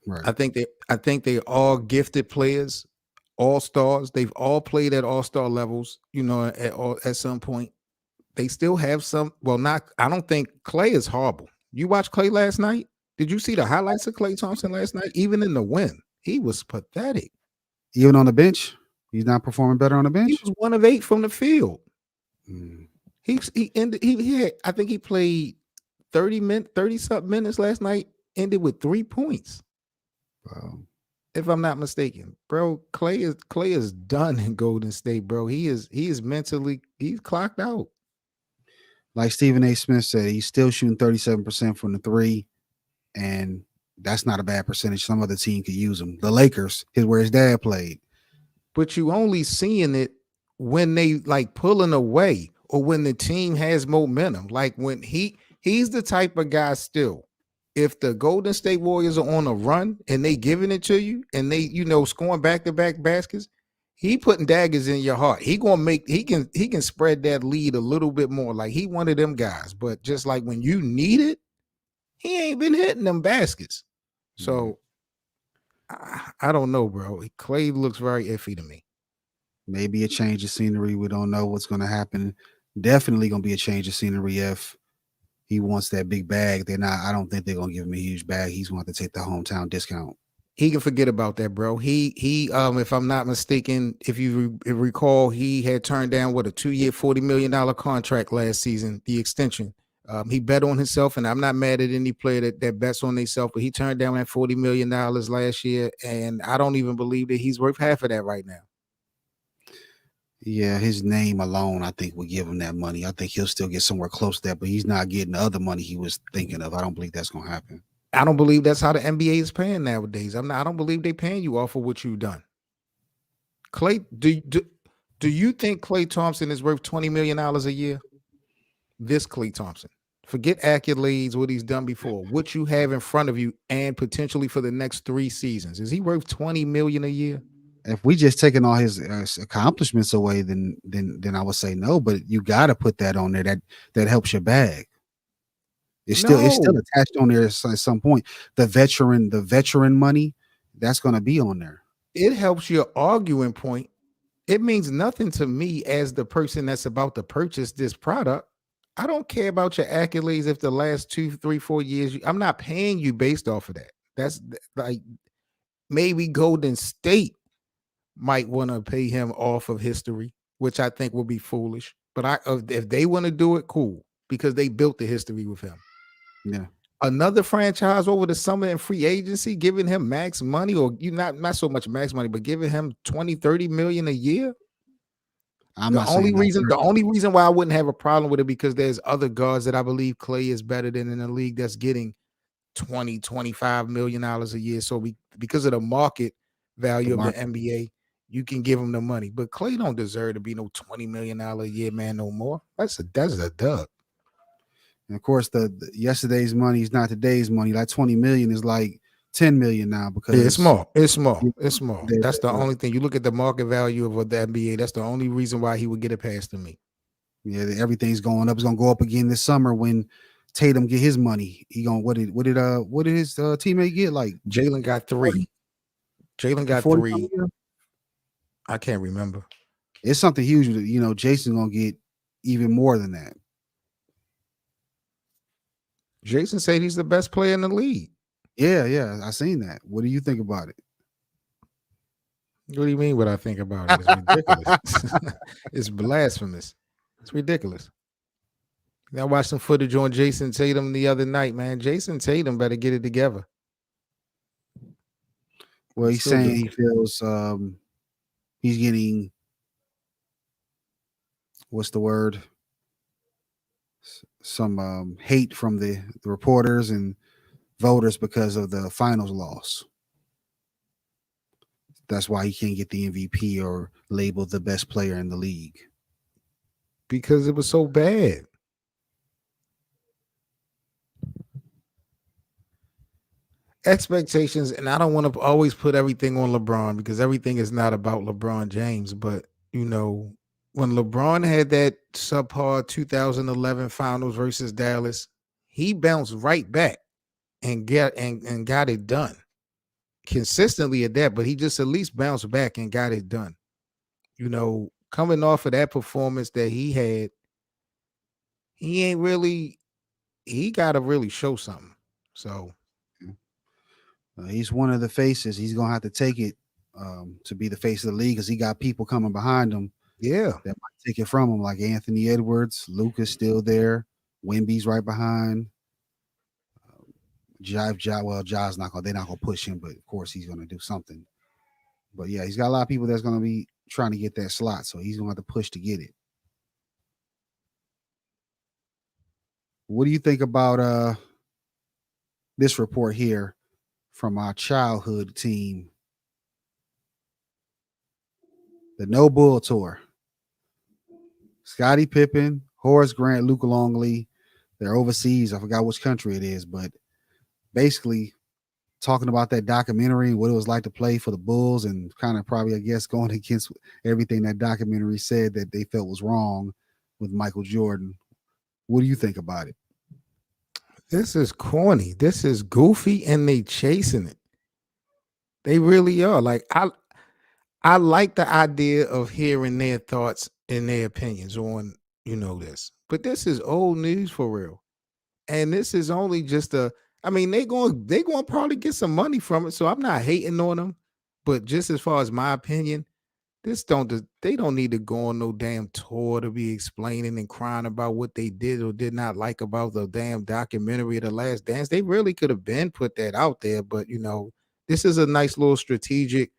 Right. I think they all gifted players, all stars. They've all played at all-star levels, at some point. They still have some. Well, not. I don't think Klay is horrible. You watched Klay last night? Did you see the highlights of Klay Thompson last night? Even in the win, he was pathetic. Even on the bench, he's not performing better on the He bench. was 1 of 8 from the field. Mm, He ended. He had. I think he played 30 something minutes last night. Ended with 3 points, wow. if I'm not mistaken, bro. Klay is done in Golden State, bro. He is mentally. He's clocked out. Like Stephen A. Smith said, he's still shooting 37% from the three, and that's not a bad percentage. Some other team could use him. The Lakers is where his dad played. But you only seeing it when they like pulling away or when the team has momentum. Like when he's the type of guy still. If the Golden State Warriors are on a run and they giving it to you and they, scoring back-to-back baskets, he putting daggers in your heart. He can spread that lead a little bit more. Like he one of them guys. But just like when you need it, he ain't been hitting them baskets. So I don't know, bro. Klay looks very iffy to me. Maybe a change of scenery. We don't know what's going to happen. Definitely going to be a change of scenery if he wants that big bag. I don't think they're going to give him a huge bag. He's going to have to take the hometown discount. He can forget about that, bro. He if I'm not mistaken, if you recall, he had turned down a 2-year, $40 million contract last season, the extension. He bet on himself, and I'm not mad at any player that bets on themselves, but he turned down that $40 million last year, and I don't even believe that he's worth half of that right now. Yeah, his name alone, I think, will give him that money. I think he'll still get somewhere close to that, but he's not getting the other money he was thinking of. I don't believe that's going to happen. I don't believe that's how the NBA is paying nowadays. I don't believe they're paying you off of what you've done. Klay, do you think Klay Thompson is worth $20 million a year? This Klay Thompson. Forget accolades, what he's done before. What you have in front of you, and potentially for the next 3 seasons. Is he worth $20 million a year? If we just taking all his accomplishments away, then I would say no. But you got to put that on there. That helps your bag. It's still attached on there at some point. The veteran money, that's going to be on there. It helps your arguing point. It means nothing to me as the person that's about to purchase this product. I don't care about your accolades if the last 2, 3, 4 years. I'm not paying you based off of that. That's like maybe Golden State might want to pay him off of history, which I think will be foolish. But if they want to do it, cool, because they built the history with him. Yeah. Another franchise over the summer in free agency, giving him max money, or not so much max money, but giving him 20, 30 million a year. The only reason why I wouldn't have a problem with it, because there's other guards that I believe Klay is better than in the league that's getting 20, $25 million a year. So because of the market value of the NBA, you can give him the money. But Klay don't deserve to be no $20 million a year man no more. That's a dub. And of course, the yesterday's money is not today's money. Like 20 million is like 10 million now, because it's small. That's the only thing. You look at the market value of the NBA. That's the only reason why he would get it past to me. Yeah, everything's going up. It's gonna go up again this summer when Tatum get his money. He gonna what did his teammate get? Like Jalen got 3. Jalen got 3. I can't remember. It's something huge. Jayson's gonna get even more than that. Jayson said he's the best player in the league. Yeah, I seen that. What do you think about it? What do you mean what I think about it? It's ridiculous. It's blasphemous. It's ridiculous. I watched some footage on Jayson Tatum the other night, man. Jayson Tatum better get it together. Well, he's saying he feels he's getting, what's the word? some hate from the reporters and voters because of the finals loss. That's why he can't get the MVP or labeled the best player in the league. because it was so bad. Expectations, and I don't want to always put everything on LeBron because everything is not about LeBron James. But when LeBron had that subpar 2011 Finals versus Dallas, he bounced right back and got it done consistently at that. But he just at least bounced back and got it done. Coming off of that performance that he had, he ain't really. He got to really show something. So. He's one of the faces. He's gonna have to take it to be the face of the league because he got people coming behind him. Yeah, that might take it from him, like Anthony Edwards. Luka's still there. Wemby's right behind. Ja's not gonna. They're not gonna push him, but of course he's gonna do something. But yeah, he's got a lot of people that's gonna be trying to get that slot, so he's gonna have to push to get it. What do you think about this report here from our childhood team, the No Bull Tour? Scottie Pippen, Horace Grant, Luc Longley, they're overseas. I forgot which country it is, but basically talking about that documentary, what it was like to play for the Bulls, and kind of probably, I guess, going against everything that documentary said that they felt was wrong with Michael Jordan. What do you think about it? This is corny. This is goofy, and they chasing it. They really are. Like I like the idea of hearing their thoughts and their opinions on this, but this is old news for real, and this is only just a. I mean, they going to probably get some money from it, so I'm not hating on them. But just as far as my opinion, they don't need to go on no damn tour to be explaining and crying about what they did or did not like about the damn documentary of The Last Dance. They really could have been put that out there, but this is a nice little strategic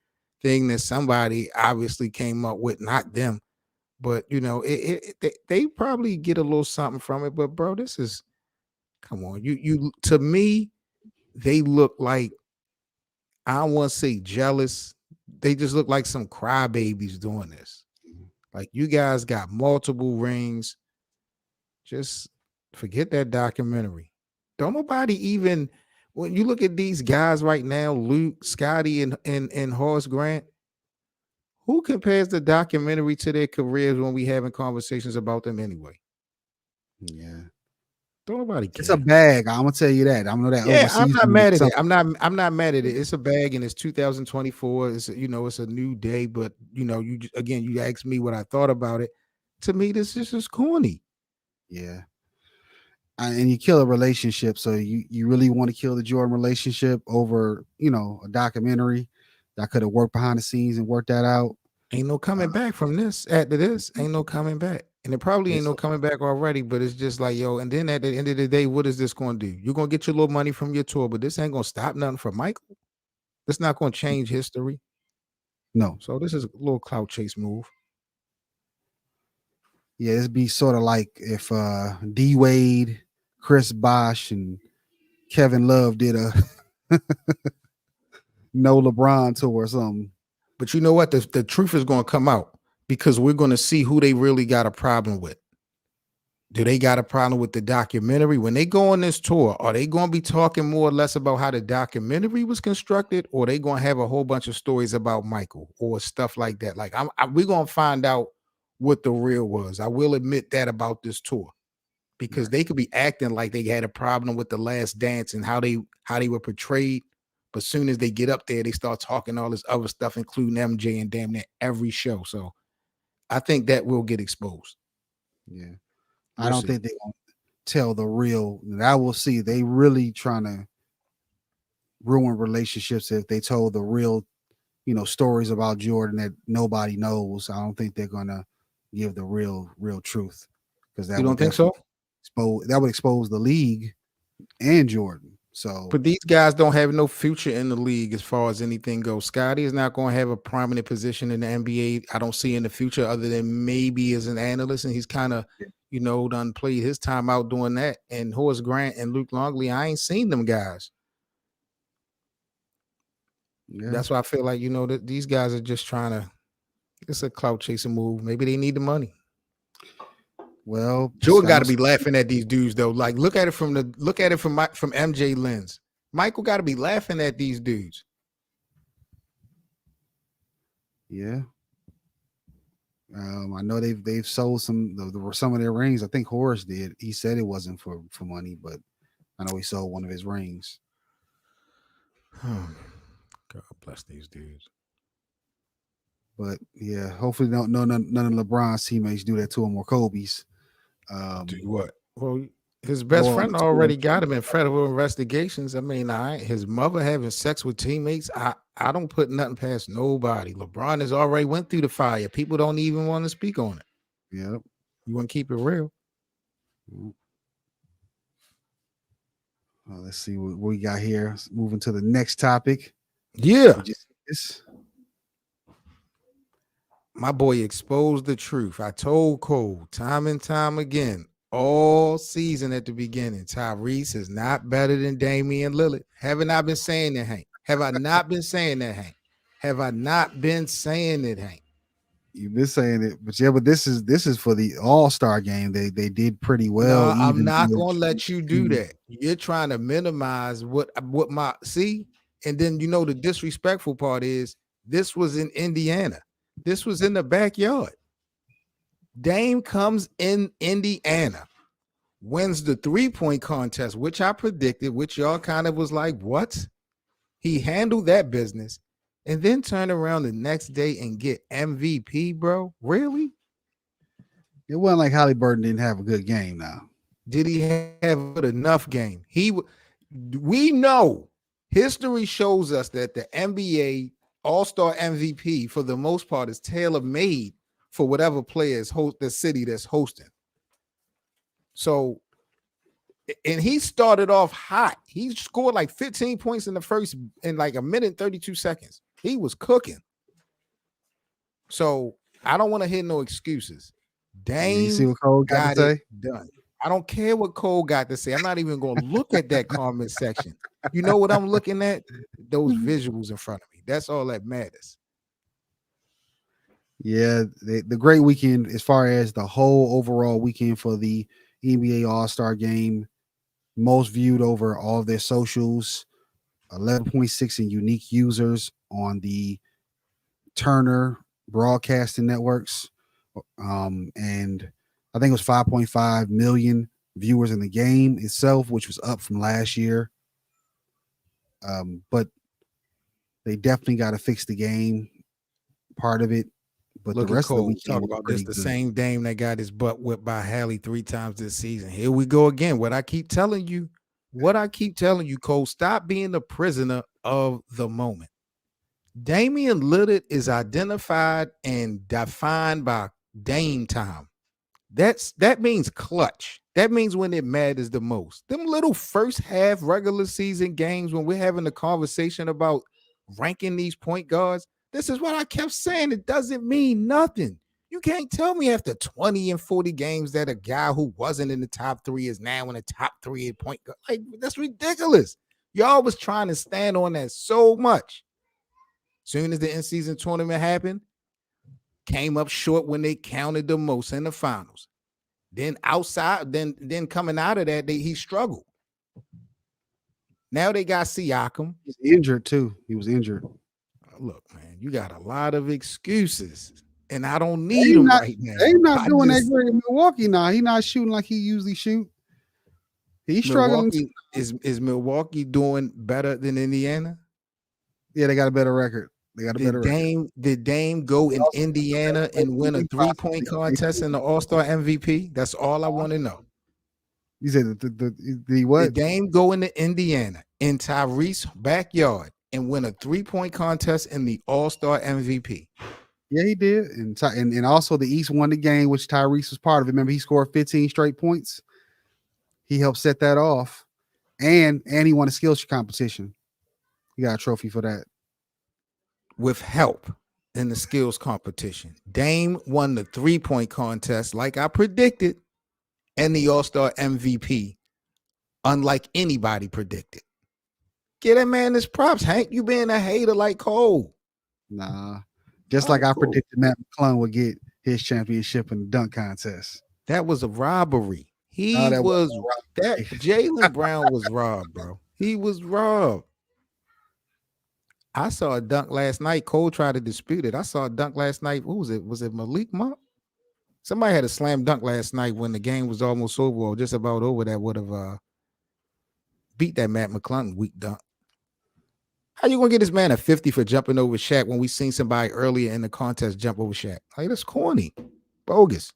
thing that somebody obviously came up with, not them. But they probably get a little something from it. But bro, this is, come on, you to me, they look like, I don't want to say jealous. They just look like some crybabies doing this. Like, you guys got multiple rings. Just forget that documentary. Don't nobody even, when you look at these guys right now, Luke, Scottie, and Horace Grant, who compares the documentary to their careers when we having conversations about them anyway? Yeah. Don't nobody care. It's a bag. I'm gonna tell you that. I know that. Yeah, overseas. I'm not mad at it. I'm not mad at it. It's a bag, and it's 2024. It's it's a new day. But you asked me what I thought about it. To me, this is just corny. Yeah. And you kill a relationship. So you really want to kill the Jordan relationship over a documentary that could have worked behind the scenes and worked that out. Ain't no coming back from this. After this, ain't no coming back. And it probably ain't no coming back already, but it's just like, yo, and then at the end of the day, what is this going to do? You're going to get your little money from your tour, but this ain't going to stop nothing for Michael. It's not going to change history. No. So this is a little clout chase move. Yeah, it'd be sort of like if D Wade, Chris Bosh, and Kevin Love did a no LeBron tour or something. But you know what? The truth is going to come out, because we're going to see who they really got a problem with. Do they got a problem with the documentary? When they go on this tour, are they going to be talking more or less about how the documentary was constructed, or are they going to have a whole bunch of stories about Michael or stuff like that? Like, we're going to find out what the real was. I will admit that about this tour, because they could be acting like they had a problem with The Last Dance and how they were portrayed. But as soon as they get up there, they start talking all this other stuff, including MJ and damn near every show. So I think that will get exposed. Yeah. I don't think they're going to tell the real. I will see. They really trying to ruin relationships if they told the real, stories about Jordan that nobody knows. I don't think they're going to give the real truth, because that you don't think so? That would expose the league and Jordan. So, but these guys don't have no future in the league as far as anything goes. Scottie is not going to have a prominent position in the NBA. I don't see in the future, other than maybe as an analyst, and he's kind of, done played his time out doing that. And Horace Grant and Luc Longley, I ain't seen them guys. Yeah. That's why I feel like, that these guys are just trying to, it's a clout chasing move. Maybe they need the money. Well, Jordan got to be laughing at these dudes though. Like, look at it from MJ lens. Michael got to be laughing at these dudes. Yeah. I know they've sold some of their rings. I think Horace did. He said it wasn't for money, but I know he sold one of his rings. God bless these dudes. But yeah, hopefully none of LeBron's teammates do that to him or Kobe's. Do what? Well, his best friend already got him in federal investigations. I mean, his mother having sex with teammates. I don't put nothing past nobody. LeBron has already went through the fire. People don't even want to speak on it. Yep. You want to keep it real. Let's see what we got here. Moving to the next topic. Yeah. My boy exposed the truth. I told Cole time and time again, all season at the beginning, Tyrese is not better than Damian Lillard. Haven't I been saying that, Hank? Have I not been saying that, Hank? Have I not been saying it, Hank? You've been saying it, but this is for the All-Star game. They did pretty well. No, I'm not gonna let you do that. You're trying to minimize what my see, and then the disrespectful part is this was in Indiana. This was in the backyard. Dame comes in Indiana, wins the 3-point contest, which I predicted, which y'all kind of was like, what? He handled that business and then turn around the next day and get MVP, bro. Really? It wasn't like Haliburton didn't have a good game now. Did he have enough game? We know history shows us that the NBA All-Star MVP for the most part is tailor-made for whatever players host the city that's hosting. So, and he started off hot. He scored like 15 points in like a minute and 32 seconds. He was cooking. So I don't want to hear no excuses. Dame, you see what Cole got to say? Done. I don't care what Cole got to say. I'm not even going to look at that comment section. You know what I'm looking at? Those visuals in front of me. That's all that matters. Yeah, the great weekend as far as the whole overall weekend for the NBA All-Star game. Most viewed over all of their socials, 11.6 in unique users on the Turner broadcasting networks. And I think it was 5.5 million viewers in the game itself, which was up from last year. But they definitely got to fix the game part of it. But look the rest at Cole. of the weekend, talk about this. The same Dame that got his butt whipped by Hallie 3 times this season. Here we go again. What I keep telling you, Cole, stop being the prisoner of the moment. Damian Lillard is identified and defined by Dame time. That means clutch. That means when it matters the most. Them little first half regular season games when we're having a conversation about ranking these point guards, this is what I kept saying. It doesn't mean nothing. You can't tell me after 20 and 40 games that a guy who wasn't in the top 3 is now in the top 3 at point guard. Like, that's ridiculous. Y'all was trying to stand on that so much. Soon as the in-season tournament happened, came up short when they counted the most in the finals. Then outside, then coming out of that, he struggled. Now they got Siakam. He's injured too. He was injured. Look, man, you got a lot of excuses, and I don't need them right now. They're not doing that great in Milwaukee now. He's not shooting like he usually shoot. He's struggling. Is Milwaukee doing better than Indiana? Yeah, they got a better record. They got a better record. Did Dame go in Indiana and win a 3-point contest in the All-Star MVP? That's all I want to know. You said the what? Did Dame go into Indiana in Tyrese backyard and win a 3-point contest in the All-Star MVP? Yeah, he did. And also the East won the game, which Tyrese was part of it. Remember, he scored 15 straight points. He helped set that off. And he won a skills competition. He got a trophy for that. With help in the skills competition. Dame won the 3-point contest like I predicted. and the All-Star MVP, unlike anybody predicted. Get that man his props, Hank. You being a hater like Cole. Nah. Just like I predicted Matt McClung would get his championship in the dunk contest. That was a robbery. No, that wasn't a That robbery. Jaylen Brown was robbed, bro. He was robbed. I saw a dunk last night. Cole tried to dispute it. I saw a dunk last night. Who was it? Was it Malik Monk? Somebody had a slam dunk last night when the game was almost over or just about over that would have beat that Matt McClung weak dunk. How you gonna get this man a 50 for jumping over Shaq when we seen somebody earlier in the contest jump over Shaq? Like, that's corny, bogus.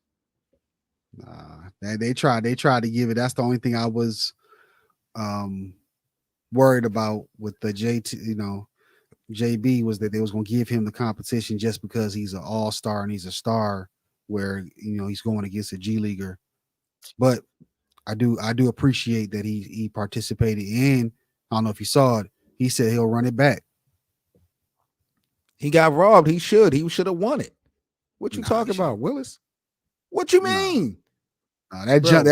Nah, they tried to give it. That's the only thing I was worried about with the JB was that they was gonna give him the competition just because he's an all-star and he's a star where he's going against a G leaguer. But I do appreciate that he participated in. I don't know if you saw it. He said he'll run it back. He got robbed. He should have won it. What you talking about, Willis? What you mean? That jump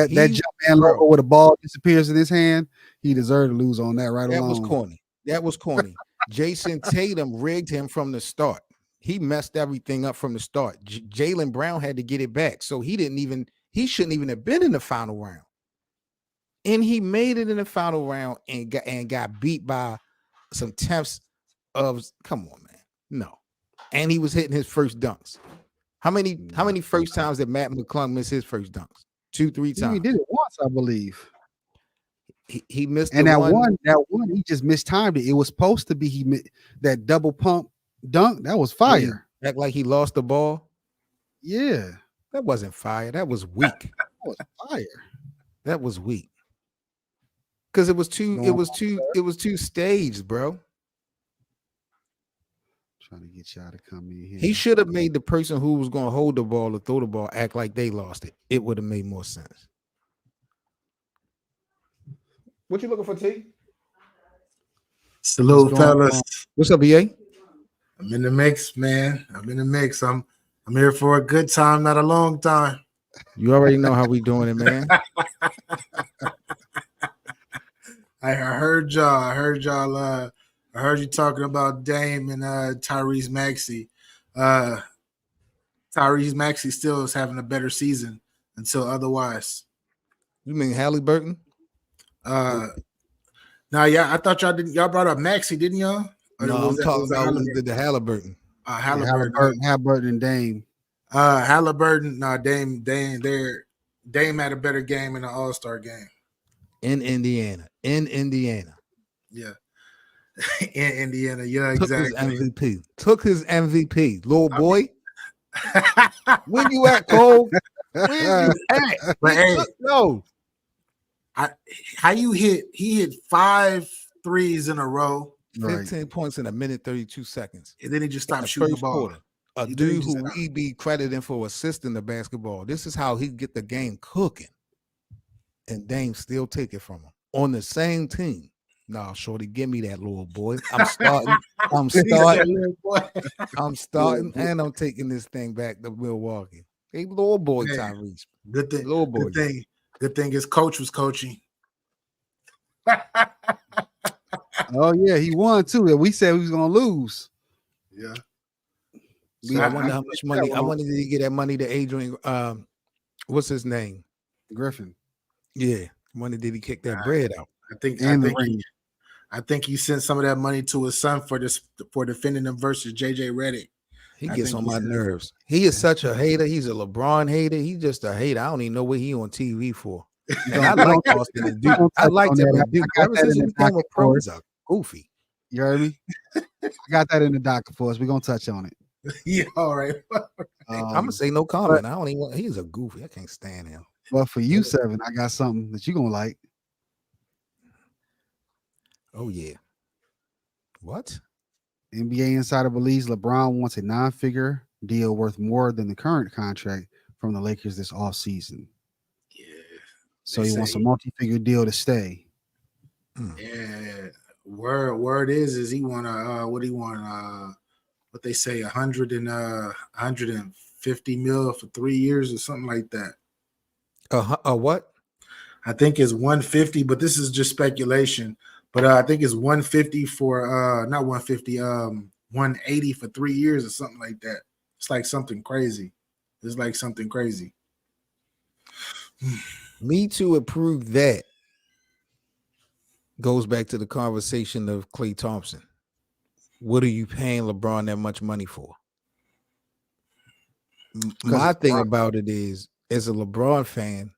man logo where the ball disappears in his hand, he deserved to lose on that right alone. That was corny. Jayson Tatum rigged him from the start. He messed everything up from the start. Jaylen Brown had to get it back. So he shouldn't even have been in the final round. And he made it in the final round and got beat by some tenths of, come on, man. No. And he was hitting his first dunks. How many first times did Matt McClung miss his first dunks? 2-3 times. He did it once, I believe. He missed, and that one he just mistimed it. It was supposed to be that double pump dunk. That was fire. Act like he lost the ball. Yeah, that wasn't fire. That was weak. That was fire. That was weak. Because it was too staged, bro. Trying to get y'all to come in here. He should have made the person who was going to hold the ball or throw the ball act like they lost it. It would have made more sense. What you looking for, T? Salute, fellas. What's up, BA? I'm in the mix, man. I'm in the mix. I'm here for a good time, not a long time. You already know how we doing it, man. I heard y'all. I heard you talking about Dame and Tyrese Maxey. Tyrese Maxey still is having a better season until otherwise. You mean Haliburton? Now, yeah, I thought y'all brought up Maxey, didn't y'all? No, I'm talking about who did the Haliburton. Haliburton and Dame. Haliburton, no, Dame had a better game in the All-Star game. In Indiana. Yeah. In Indiana, yeah, exactly. Took his MVP, little boy. Where you at, Cole? Where you at? But hey, no. He hit 5 threes in a row. 15 points in a minute, 32 seconds. And then he just stopped shooting the ball. Quarter. A dude who we be crediting for assisting the basketball. This is how he get the game cooking. And Dame still take it from him. On the same team. Nah, shorty, give me that little boy. I'm starting, and I'm taking this thing back to Milwaukee. Hey, little boy, Tyrese. Good thing. Little boy. Good thing his coach was coaching. Oh yeah, he won too. We said we was gonna lose. Yeah. So I wonder how much money. I wonder did he get that money to Adrian? What's his name? Griffin. Yeah. I wonder did he kick that bread out? I think he sent some of that money to his son for defending him versus JJ Redick. He gets on my nerves. He is such a hater. He's a LeBron hater. He's just a hater. I don't even know what he on TV for. I like Boston and Duke. I like him. Ever since he became a pro, he's a goofy. You heard me? I got that in the docket for us. We're gonna touch on it. Yeah, all right. I'm gonna say no comment. I don't even. He's a goofy. I can't stand him. But for you, Seven, I got something that you're gonna like. Oh yeah. What? NBA insider believes LeBron wants a 9-figure deal worth more than the current contract from the Lakers this offseason. Yeah. So he wants a multi-figure deal to stay. Yeah. Word is he want what they say 150 mil for 3 years or something like that. What? I think it's 150, but this is just speculation. But I think it's 150 for not 150, 180 for 3 years or something like that. It's like something crazy. It's like something crazy. Me to approve that goes back to the conversation of Klay Thompson. What are you paying LeBron that much money for? My thing about it is, as a LeBron fan,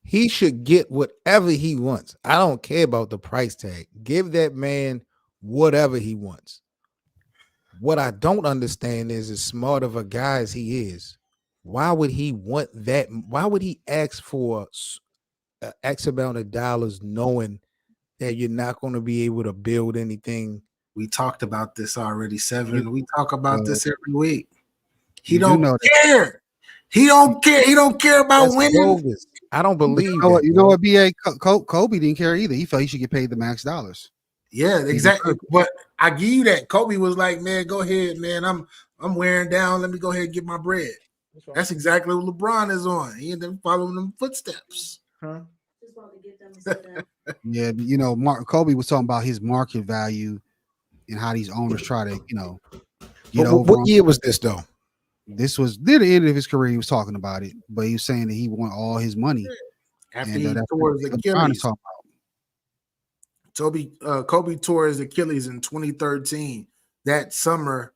he should get whatever he wants. I don't care about the price tag. Give that man whatever he wants. What I don't understand is, as smart of a guy as he is, why would he want that? Why would he ask for X amount of dollars knowing that you're not going to be able to build anything? We talked about this already, Seven. We talk about this every week. He You don't care. He don't care. He don't care about That's winning. bogus. I don't believe you know what, BA Kobe didn't care either. He felt he should get paid the max dollars. Yeah, exactly. But I give you that. Kobe was like, man, go ahead, man. I'm wearing down. Let me go ahead and get my bread. That's exactly what LeBron is on. He ended up following them footsteps. Huh? Yeah, you know, Kobe was talking about his market value and how these owners try to, you know, get over. What year was this though? This was near the end of his career. He was talking about it, but he was saying that he won all his money after he tore his Achilles. Kobe tore his Achilles in 2013. That summer,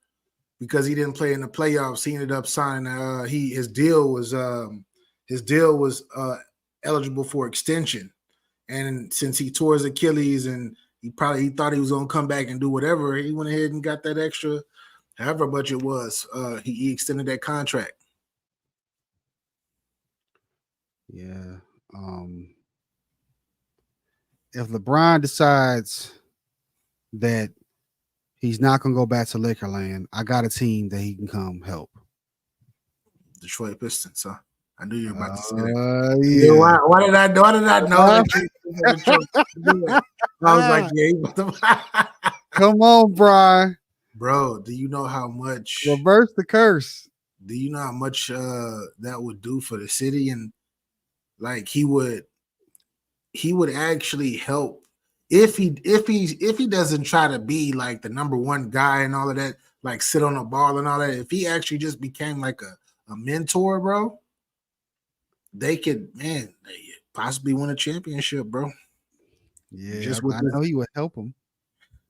because he didn't play in the playoffs, he ended up signing. His deal was eligible for extension, and since he tore his Achilles and he thought he was gonna come back and do whatever, he went ahead and got that extra, however much it was. He extended that contract. Yeah. If LeBron decides that he's not going to go back to Lakerland, I got a team that he can come help. Detroit Pistons, huh? I knew you were about to say that. Yeah. Why did I know that? I was like, yeah. Come on, Brian. Bro, do you know how much reverse the curse? Do you know how much that would do for the city? And like he would actually help if he doesn't try to be like the number one guy and all of that, like sit on the ball and all that. If he actually just became like a mentor, bro, they could possibly win a championship, bro. Yeah, I know he would help him,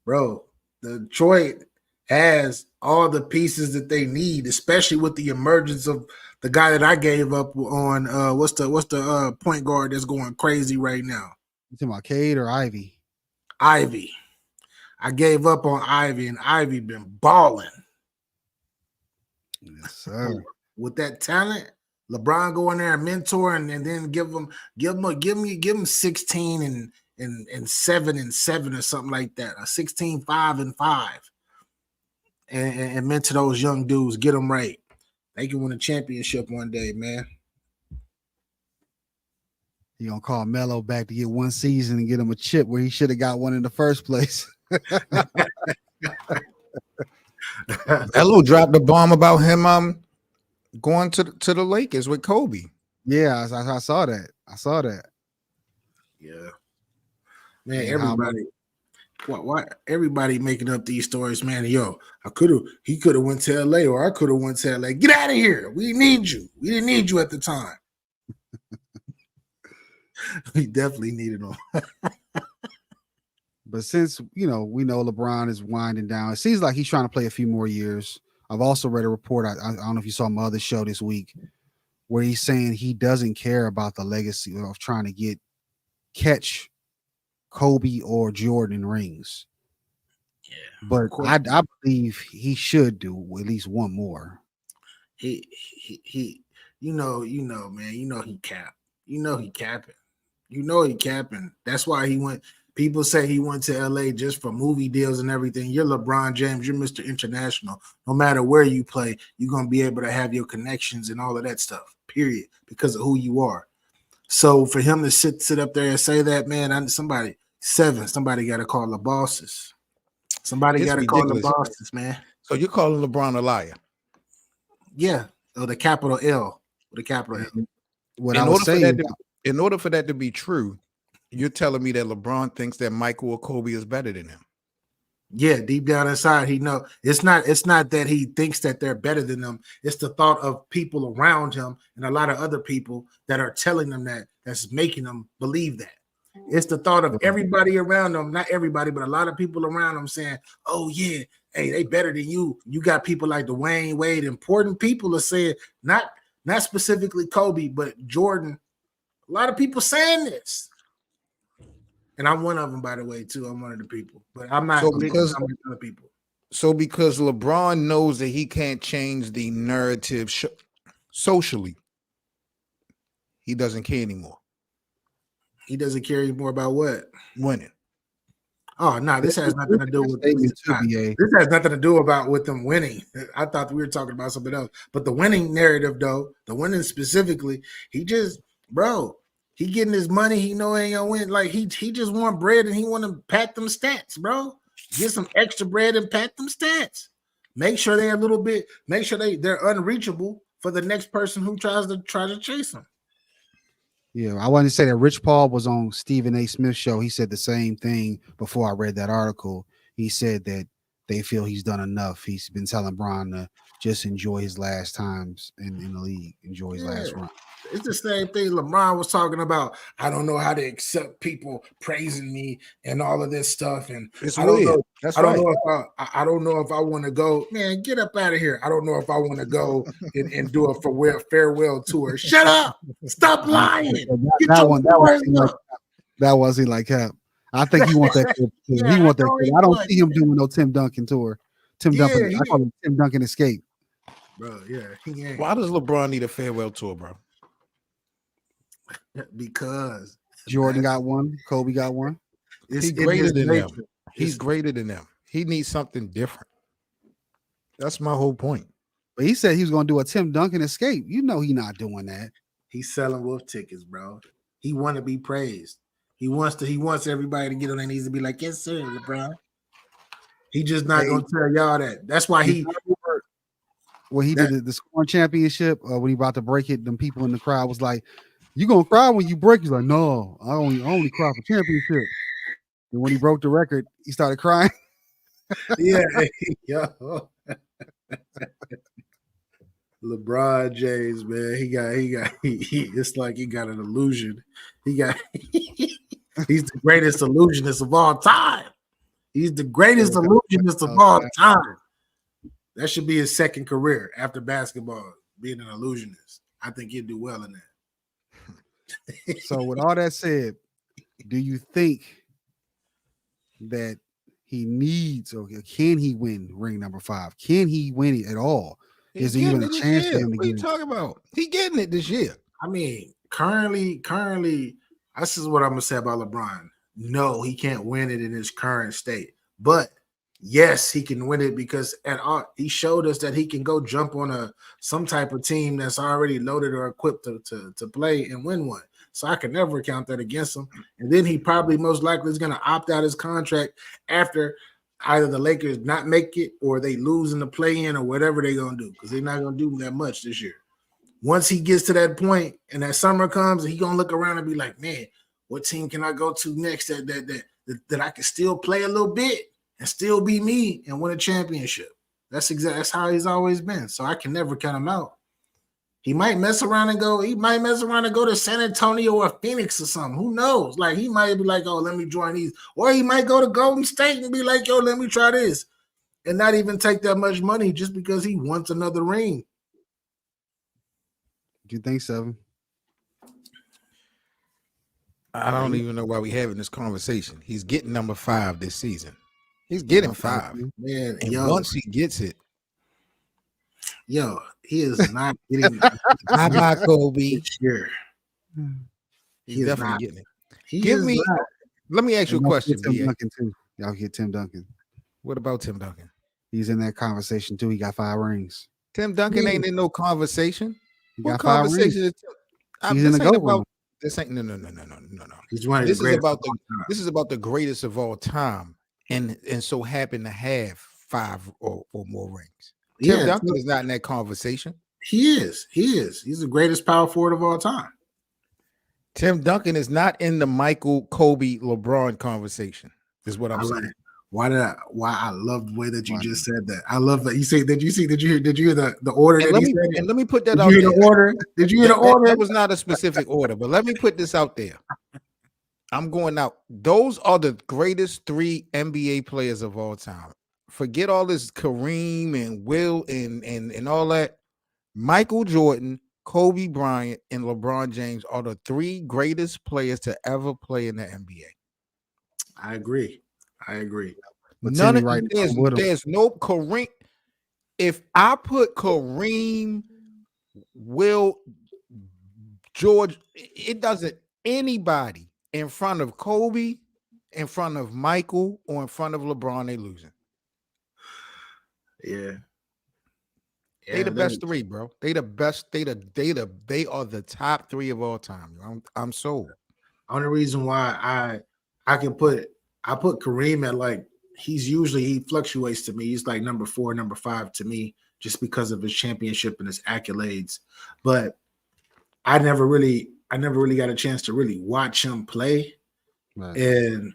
bro. Detroit has all the pieces that they need, especially with the emergence of the guy that I gave up on. What's the point guard that's going crazy right now? You talking about Cade or Ivy? Ivy. I gave up on Ivy, and Ivy been balling. Yes, sir. With that talent, LeBron go in there and mentor, and then give him 16 and 7 and 7 or something like that, a 16, 5 and 5. And mentor those young dudes, get them right. They can win a championship one day, man. You gonna call Melo back to get one season and get him a chip where he should have got one in the first place. Melo dropped the bomb about him going to the Lakers with Kobe. Yeah, I saw that. Yeah, man. Everybody. Why everybody making up these stories, man? Yo, he could have went to LA, or I could have went to LA. Get out of here. We need you. We didn't need you at the time. We definitely needed him. But since we know LeBron is winding down, it seems like he's trying to play a few more years. I've also read a report. I don't know if you saw my other show this week, where he's saying he doesn't care about the legacy of trying to catch Kobe or Jordan rings. Yeah, but I believe he should do at least one more. He you know, man, he cap. He capping. That's why he went. People say he went to LA just for movie deals and everything. You're LeBron James. You're Mr. International. No matter where you play, you're gonna be able to have your connections and all of that stuff. Period, because of who you are. So for him to sit up there and say that, man, somebody got to call the bosses. Somebody got to call the bosses, man. So you're calling LeBron a liar? Yeah, the capital L, with a capital L. what I was saying. In order for that to be true, you're telling me that LeBron thinks that Michael or Kobe is better than him. Yeah, deep down inside, he know it's not that he thinks that they're better than them. It's the thought of people around him and a lot of other people that are telling them that's making them believe that. It's the thought of everybody around them, not everybody, but a lot of people around them saying, "Oh yeah, hey, they better than you." You got people like Dwayne Wade, important people are saying, not specifically Kobe, but Jordan. A lot of people saying this. And I'm one of them, by the way, too. I'm one of the people, but I'm not because other people. So because LeBron knows that he can't change the narrative socially, he doesn't care anymore. He doesn't care anymore about what? Winning. Oh no, this has nothing to do with this has nothing to do with them winning. I thought we were talking about something else, but the winning narrative, though, the winning specifically, he just, bro. He getting his money. He know he ain't gonna win. Like he just want bread and he want to pat them stats, bro. Get some extra bread and pat them stats. Make sure they're a little bit. Make sure they're unreachable for the next person who tries to chase them. Yeah, I wanted to say that Rich Paul was on Stephen A. Smith's show. He said the same thing before I read that article. He said that they feel he's done enough. He's been telling Bron to just enjoy his last times in the league, enjoy his last run. It's the same thing LeBron was talking about. I don't know how to accept people praising me and all of this stuff. And it's I don't weird. know. That's I don't know if I don't know if I want to go. Man, get up out of here. I don't know if I want to go and do a farewell tour. Shut up! Stop lying. That wasn't like Cap. I think he wants that. He wants that. I don't see him doing no Tim Duncan tour. Duncan. I call him Tim Duncan escape. Bro, yeah. He ain't. Why does LeBron need a farewell tour, bro? Because Jordan got one, Kobe got one. He's greater than them. He's greater than them. He needs something different. That's my whole point. But he said he was going to do a Tim Duncan escape. You know he's not doing that. He's selling wolf tickets, bro. He want to be praised. He wants everybody to get on their knees and be like, "Yes, sir, LeBron." He just not going to tell y'all that. That's why when he did the scoring championship, when he about to break it, them people in the crowd was like, "You gonna cry when you break?" He's like, "No, I only cry for championship." And when he broke the record, he started crying. Yeah, yo. LeBron James, man, it's like he got an illusion. He's the greatest illusionist of all time. He's the greatest illusionist of all time. That should be his second career after basketball, being an illusionist. I think he'd do well in that. So with all that said, do you think that he needs, or can he win ring number 5? Can he win it at all? Is there even a chance for him to get it? What are you talking about? He getting it this year. I mean, currently, this is what I'm gonna say about LeBron. No, he can't win it in his current state. But yes, he can win it because he showed us that he can go jump on some type of team that's already loaded or equipped to play and win one. So I can never count that against him. And then he probably most likely is going to opt out his contract after either the Lakers not make it or they lose in the play-in or whatever they're going to do, because they're not going to do that much this year. Once he gets to that point and that summer comes, he's going to look around and be like, man, what team can I go to next that I can still play a little bit and still be me and win a championship? That's how he's always been. So I can never count him out. He might mess around and go to San Antonio or Phoenix or something. Who knows? Like, he might be like, oh, let me join these. Or he might go to Golden State and be like, yo, let me try this. And not even take that much money just because he wants another ring. Do you think, Seven? I don't even know why we're having this conversation. He's getting number 5 this season. He's getting 5. Man, and once he gets it, he is not getting bye Kobe. Sure. He's definitely getting it. Let me ask you a question. Y'all get Tim Duncan. What about Tim Duncan? He's in that conversation too. He got 5 rings. Tim Duncan ain't in no conversation. What conversation? He's in the GOAT room. This ain't no. He's one of this is about the greatest of all time, and so happen to have 5 or more rings. Tim Duncan is not in that conversation. He is. He's the greatest power forward of all time. Tim Duncan is not in the Michael, Kobe, LeBron conversation. Is what I'm I saying. like. Why I love the way that you Why just said that. I love that. You say, did you hear the order And that let he me said it? and let me put that Did out you hear there. the order? Did you hear the order? That was not a specific order, but let me put this out there. I'm going out. Those are the greatest 3 NBA players of all time. Forget all this Kareem and Will and all that. Michael Jordan, Kobe Bryant, and LeBron James are the 3 greatest players to ever play in the NBA. I agree. But None Timmy of right along with him. there's no Kareem. If I put Kareem, Will, George, it doesn't anybody in front of Kobe, in front of Michael, or in front of LeBron, they losing. Yeah. They the best 3, bro. They the best. They are the top 3 of all time. I'm sold. Only reason why I put Kareem at like he fluctuates to me. He's like number 4, number 5 to me, just because of his championship and his accolades. But I never really got a chance to really watch him play. Right. And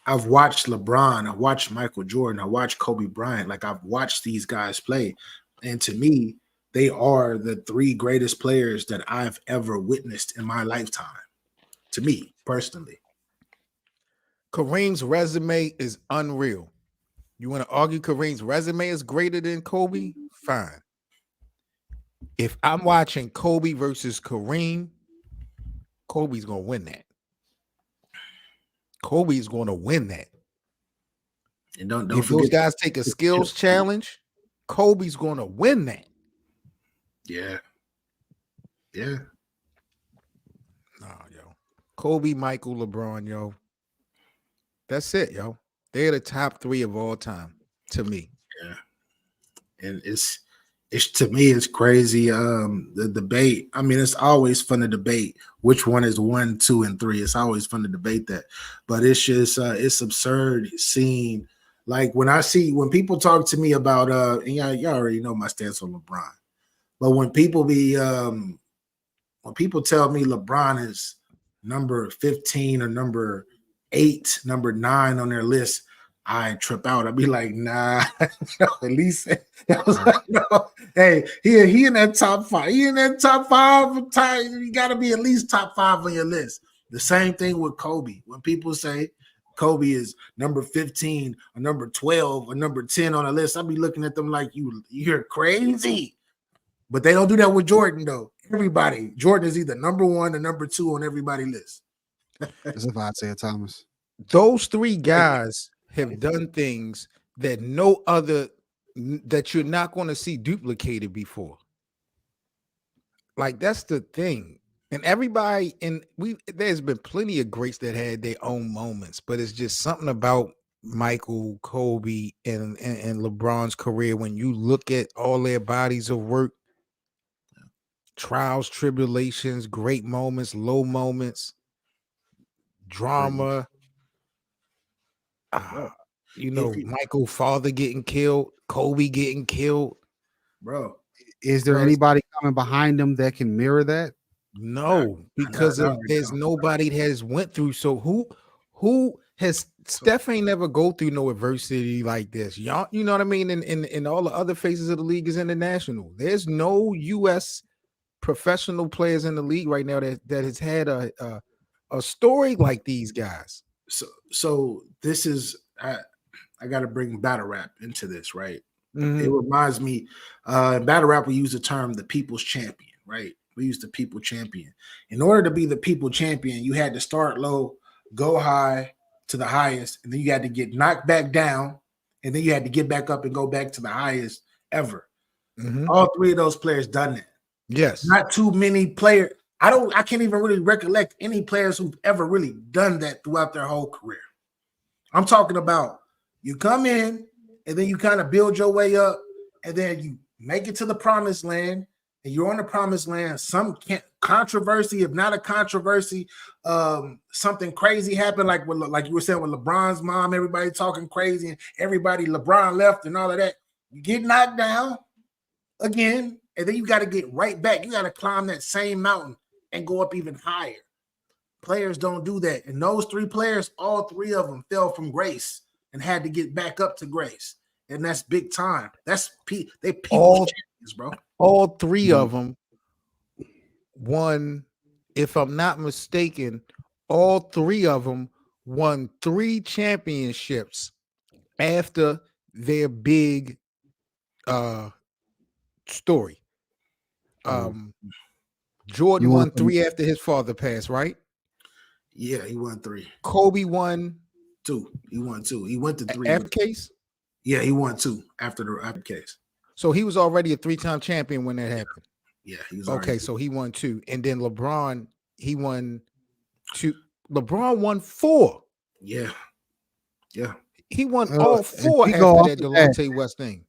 I've watched LeBron, I've watched Michael Jordan, I watched Kobe Bryant. Like I've watched these guys play. And to me, they are the 3 greatest players that I've ever witnessed in my lifetime. To me, personally. Kareem's resume is unreal. You want to argue Kareem's resume is greater than Kobe? Fine. If I'm watching Kobe versus Kareem, Kobe's going to win that. Kobe's going to win that. And don't if forget those guys take a skills challenge, Kobe's going to win that. Yeah. Nah, yo. Kobe, Michael, LeBron, yo. That's it, yo. They're the top 3 of all time to me. Yeah. And it's to me, it's crazy. The debate. I mean, it's always fun to debate which one is 1, 2, and 3. It's always fun to debate that. But it's just it's absurd seeing, like when people talk to me about and y'all already know my stance on LeBron. But when people tell me LeBron is number 15 or number 8, number 9 on their list, I trip out. I'd be like, nah, at least I was like, no. Hey, he in that top 5. He in that top 5. You got to be at least top 5 on your list. The same thing with Kobe. When people say Kobe is number 15 or number 12 or number 10 on a list, I'll be looking at them like you're crazy. But they don't do that with Jordan, though. Jordan is either number 1 or number 2 on everybody's list. As if I'd say it, Thomas. Those 3 guys have done things that that you're not going to see duplicated before. Like, that's the thing. And everybody, there's been plenty of greats that had their own moments, but it's just something about Michael, Kobe, and LeBron's career. When you look at all their bodies of work, trials, tribulations, great moments, low moments, drama. Michael father getting killed, Kobe getting killed. Bro, is there anybody coming behind them that can mirror that? No, because there's nobody that has went through. So who has Steph ain't never go through no adversity like this. Y'all, you know what I mean? In all the other phases of the league is international. There's no U.S. professional players in the league right now that has had a story like these guys. So this is I got to bring battle rap into this, right? Mm-hmm. It reminds me, in battle rap, we use the term the people's champion, right? We use the people champion. In order to be the people champion, you had to start low, go high to the highest, and then you had to get knocked back down, and then you had to get back up and go back to the highest ever. Mm-hmm. All 3 of those players done that. Yes. Not too many players. I can't even really recollect any players who've ever really done that throughout their whole career. I'm talking about you come in and then you kind of build your way up and then you make it to the promised land and you're on the promised land. Some controversy, if not a controversy, something crazy happened, like you were saying with LeBron's mom, everybody talking crazy and LeBron left and all of that. You get knocked down again, and then you got to get right back. You got to climb that same mountain and go up even higher. Players don't do that. And those 3 players, all 3 of them fell from grace and had to get back up to grace. And that's big time. They people's champions, bro. All 3 of them won, if I'm not mistaken, all 3 of them won 3 championships after their big story. Jordan won 3 after his father passed, right? Yeah, he won 3. Kobe won 2. He won 2. He went to 3 after case. Yeah, he won 2 after the case. So he was already a 3-time champion when that happened. Yeah, he was okay. So he won 2, and then LeBron, he won 2. LeBron won 4. Yeah. He won all 4 after that Delonte West thing.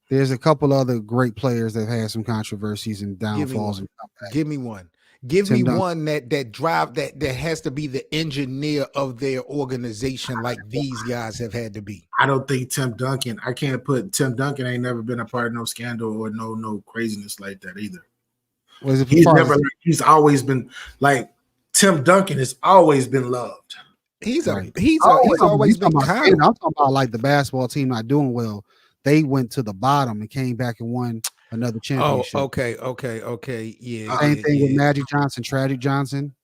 There's a couple other great players that had some controversies and downfalls. Give me one. Give me one that drive that has to be the engineer of their organization, like these guys have had to be. I don't think Tim Duncan. I can't put Tim Duncan. Ain't never been a part of no scandal or no craziness like that either. He's always been like Tim Duncan has always been loved. He's always been kind. I'm talking about like the basketball team not doing well. They went to the bottom and came back and won another championship. Oh, okay. Yeah. Same thing with Magic Johnson. Tragic Johnson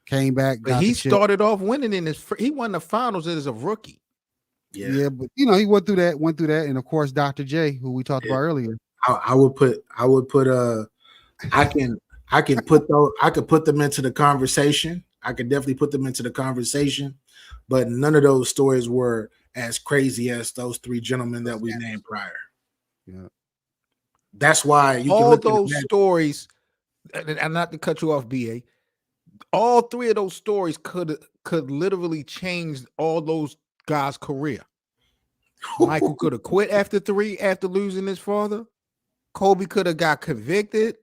came back. But he started off winning in he won the finals as a rookie. Yeah, but he went through that, and of course Dr. J, who we talked about earlier. I could put them into the conversation. I could definitely put them into the conversation, but none of those stories were as crazy as those 3 gentlemen that we named prior. Yeah. That's why you all can look those stories, and not to cut you off, BA, all 3 of those stories could literally change all those guys' career. Michael could have quit after 3 after losing his father. Kobe could have got convicted,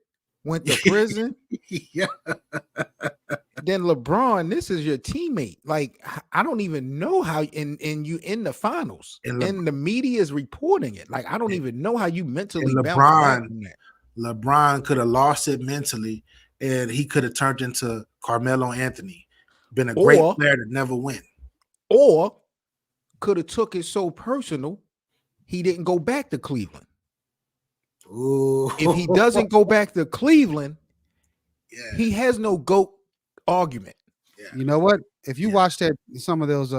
went to prison. Yeah. Then LeBron, this is your teammate. Like, I don't even know how you in the finals, and the media is reporting it. Like, I don't even know how you mentally LeBron could have lost it mentally, and he could have turned into Carmelo Anthony, been a great player to never win. Or could have took it so personal, he didn't go back to Cleveland. Ooh. If he doesn't go back to Cleveland, he has no GOAT argument. Yeah. You know what? If you watch some of those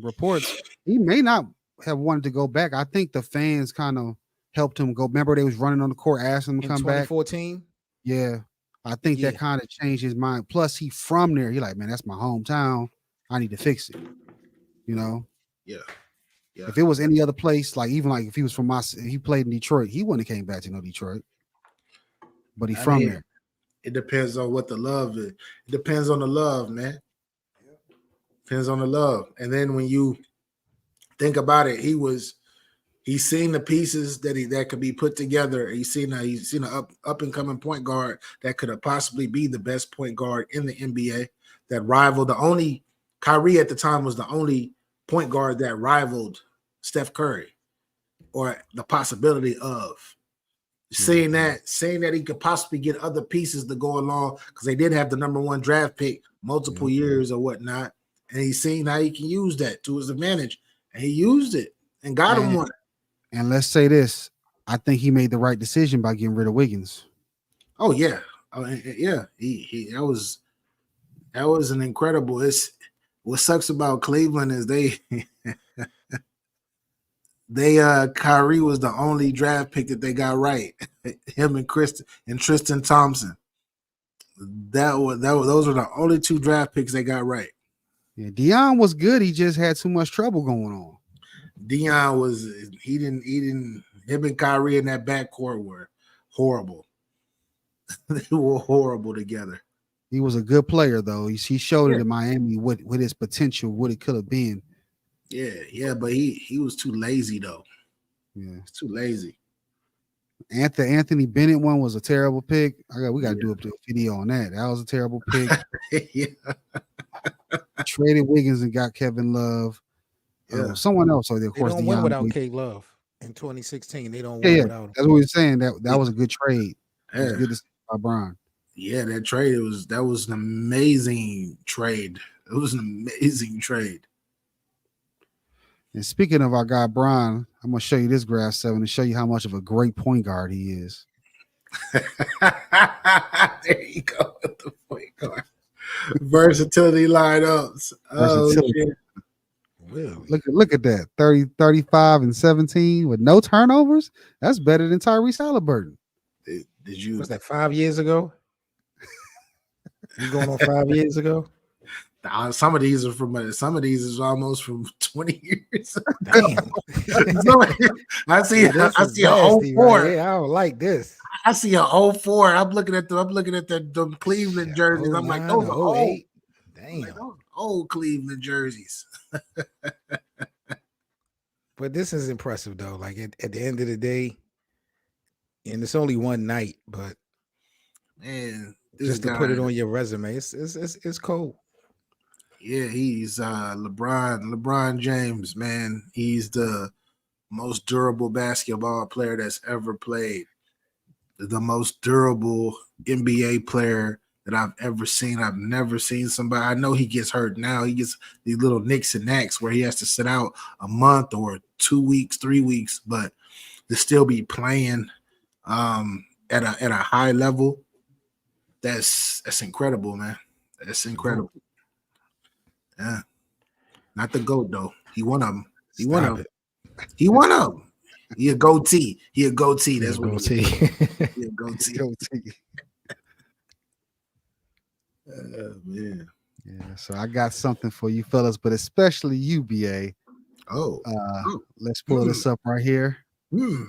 reports, he may not have wanted to go back. I think the fans kind of helped him go. Remember, they was running on the court, asking him to come back. 2014. Yeah, I think that kind of changed his mind. Plus, he from there. He like, man, that's my hometown. I need to fix it. Yeah. If it was any other place, like even like if he was from he played in Detroit, he wouldn't have came back to Detroit. But he from there. It depends on what the love is. It depends on the love, man. Depends on the love. And then when you think about it, he's seen the pieces that could be put together. He's seen an up and coming point guard that could have possibly be the best point guard in the NBA that rivaled Kyrie at the time was the only point guard that rivaled Steph Curry, or the possibility of saying that he could possibly get other pieces to go along, because they did have the number 1 draft pick multiple years or whatnot, and he's seen how he can use that to his advantage, and he used it and got him one. And let's say this: I think he made the right decision by getting rid of Wiggins. Oh yeah, he that was an incredible. What sucks about Cleveland is Kyrie was the only draft pick that they got right. Him and Tristan Thompson. Those were the only 2 draft picks they got right. Yeah, Dion was good. He just had too much trouble going on. Dion him and Kyrie in that backcourt were horrible. They were horrible together. He was a good player though. He showed it in Miami with his potential, what it could have been. Yeah, but he was too lazy though. Yeah, it's too lazy. Anthony Bennett one was a terrible pick. We got to do a video on that. That was a terrible pick. Traded Wiggins and got Kevin Love. Someone else. So of course, they don't win without K Love in 2016. They don't win without him. That's what we were saying. That was a good trade. It was good to see by Brian. Yeah, that was an amazing trade. It was an amazing trade. And speaking of our guy Brian, I'm gonna show you this graph 7 to show you how much of a great point guard he is. There you go with the point guard. Versatility lineups. Versatility. Oh, shit. Really? Look at that. 30, 35, and 17 with no turnovers. That's better than Tyrese Haliburton. Did you? Was that 5 years ago? You going on 5 years ago? Some of these are from. Some of these is almost from 20 years. Damn. I see. Yeah, I see a 04. Right. I don't like this. I see a 04. I'm looking at the Cleveland jerseys. I'm like, those are old. Damn. Like, those old Cleveland jerseys. But this is impressive though. Like at the end of the day, and it's only one night, but Man, just to put it on your resume, it's cool. Yeah, he's LeBron James, man. He's the most durable basketball player that's ever played. The most durable NBA player that I've ever seen. I've never seen somebody. I know he gets hurt now. He gets these little nicks and knacks where he has to sit out a month or 2 weeks, 3 weeks, but to still be playing at a high level, that's incredible, man. That's incredible. Yeah. Not the GOAT, though. He one of them. He one of them. He one of them. He a goatee. He a goatee. That's what he is. He a goatee. Man. Yeah, so I got something for you fellas, but especially you, BA. Oh. Let's pull this up right here. Woo!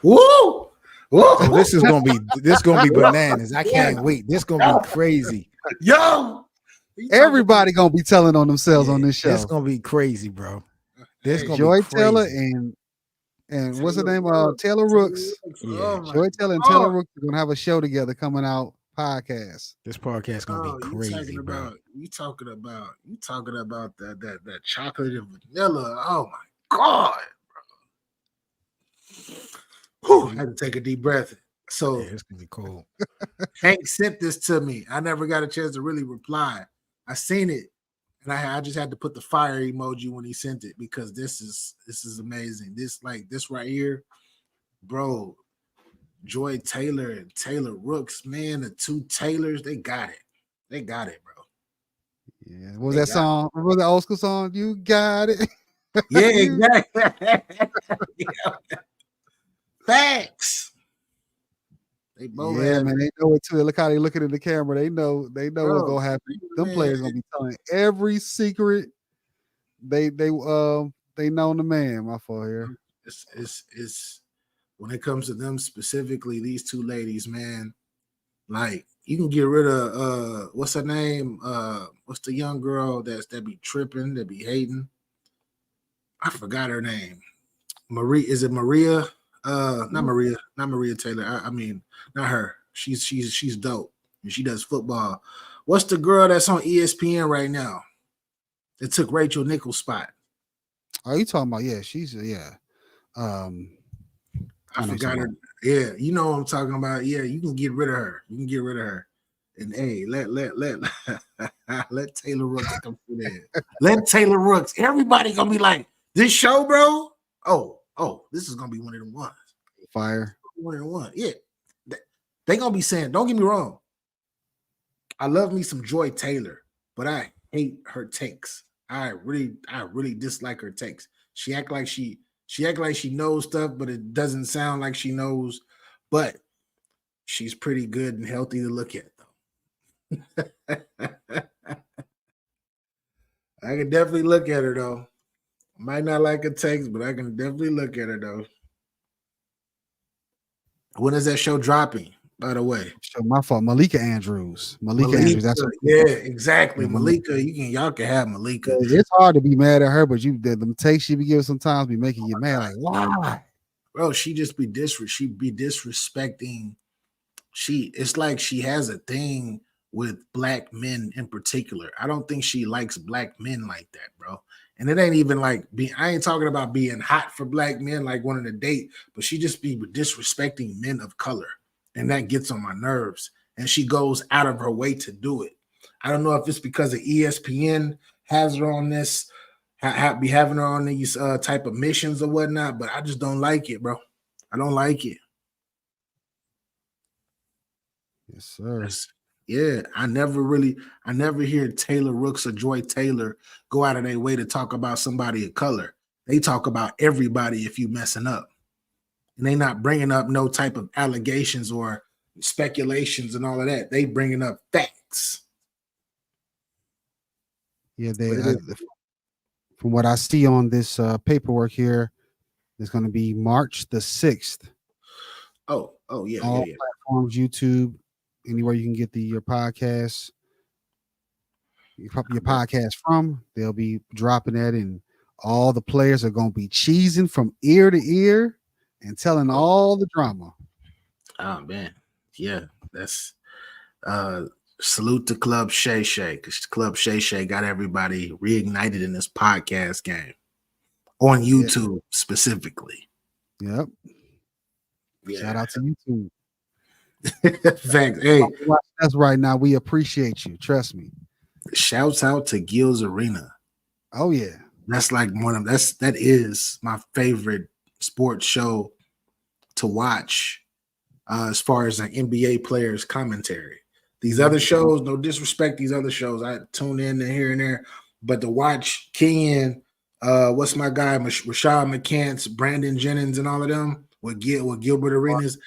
Woo! So this is gonna be bananas. I can't wait. This gonna be crazy. Yo! Everybody gonna be telling on themselves on this show. It's gonna be crazy, bro. This gonna Joy be crazy. Taylor and what's her name? Taylor Rooks. Yeah. Joy Taylor and Taylor Rooks are gonna have a show together coming out podcast. This podcast gonna be crazy, bro. You talking about that chocolate and vanilla? Oh my god, bro! Whew, I had to take a deep breath. So it's gonna be cool. Hank sent this to me. I never got a chance to really reply. I seen it, and I just had to put the fire emoji when he sent it because this is amazing. This right here, bro. Joy Taylor and Taylor Rooks, man, the two Taylors, they got it. They got it, bro. Yeah. What was that song? What was the old school song? You got it. Yeah, exactly. Yeah. Facts. They both man, they know it too. Look how they looking at the camera. They know what's gonna happen. Them players gonna be telling every secret. They know the man. My fault here. It's when it comes to them specifically, these two ladies, man. Like you can get rid of what's her name? What's the young girl that be tripping, that be hating? I forgot her name. Maria, is it Maria? Not Maria Taylor. I mean, not her. She's dope. And she does football. What's the girl that's on ESPN right now? That took Rachel Nichols' spot. Are you talking about? Yeah, she's I forgot her. Yeah, you know what I'm talking about. Yeah, you can get rid of her. And hey, let Taylor Rooks come through there. Let Taylor Rooks. Everybody gonna be like, this show, bro. Oh, this is gonna be one of them ones. Fire. One of them ones. Yeah. They gonna be saying, don't get me wrong. I love me some Joy Taylor, but I hate her takes. I really dislike her takes. She act like she knows stuff, but it doesn't sound like she knows. But she's pretty good and healthy to look at, though. I can definitely look at her, though. Might not like her takes, but I can definitely look at her, though. When is that show dropping, by the way? So my fault. Malika Andrews. Andrews. That's yeah, exactly. Mm-hmm. Malika, y'all can have Malika. It's hard to be mad at her, but the takes she be giving sometimes be making you mad. Like, why? Bro, she just be disrespecting. It's like she has a thing with black men in particular. I don't think she likes black men like that, bro. And it ain't even like I ain't talking about being hot for black men, like wanting to date, but she just be disrespecting men of color. And that gets on my nerves. and she goes out of her way to do it. I don't know if it's because of ESPN has her on this, be having her on these type of missions or whatnot, but I just don't like it, bro. I don't like it. Yes, sir. Yeah, I never hear Taylor Rooks or Joy Taylor go out of their way to talk about somebody of color. They talk about everybody if you messing up. And they not bringing up no type of allegations or speculations and all of that. They bringing up facts. Yeah, from what I see on this paperwork here, it's going to be March the 6th. Oh, yeah, all platforms, YouTube, anywhere you can get your podcast, your podcast from. They'll be dropping that, and all the players are going to be cheesing from ear to ear and telling all the drama. Oh man, yeah, that's salute to Club Shay Shay, because Club Shay Shay got everybody reignited in this podcast game on YouTube specifically. Yep. Yeah. Shout out to YouTube. Thanks. Hey, that's right now. We appreciate you. Trust me. Shouts out to Gil's Arena. Oh yeah, that's like that is my favorite sports show to watch. As far as an NBA players commentary, these other shows, no disrespect, these other shows I tune in here and there, but to watch Ken, what's my guy, Rashad McCants, Brandon Jennings, and all of them with Gilbert Arenas.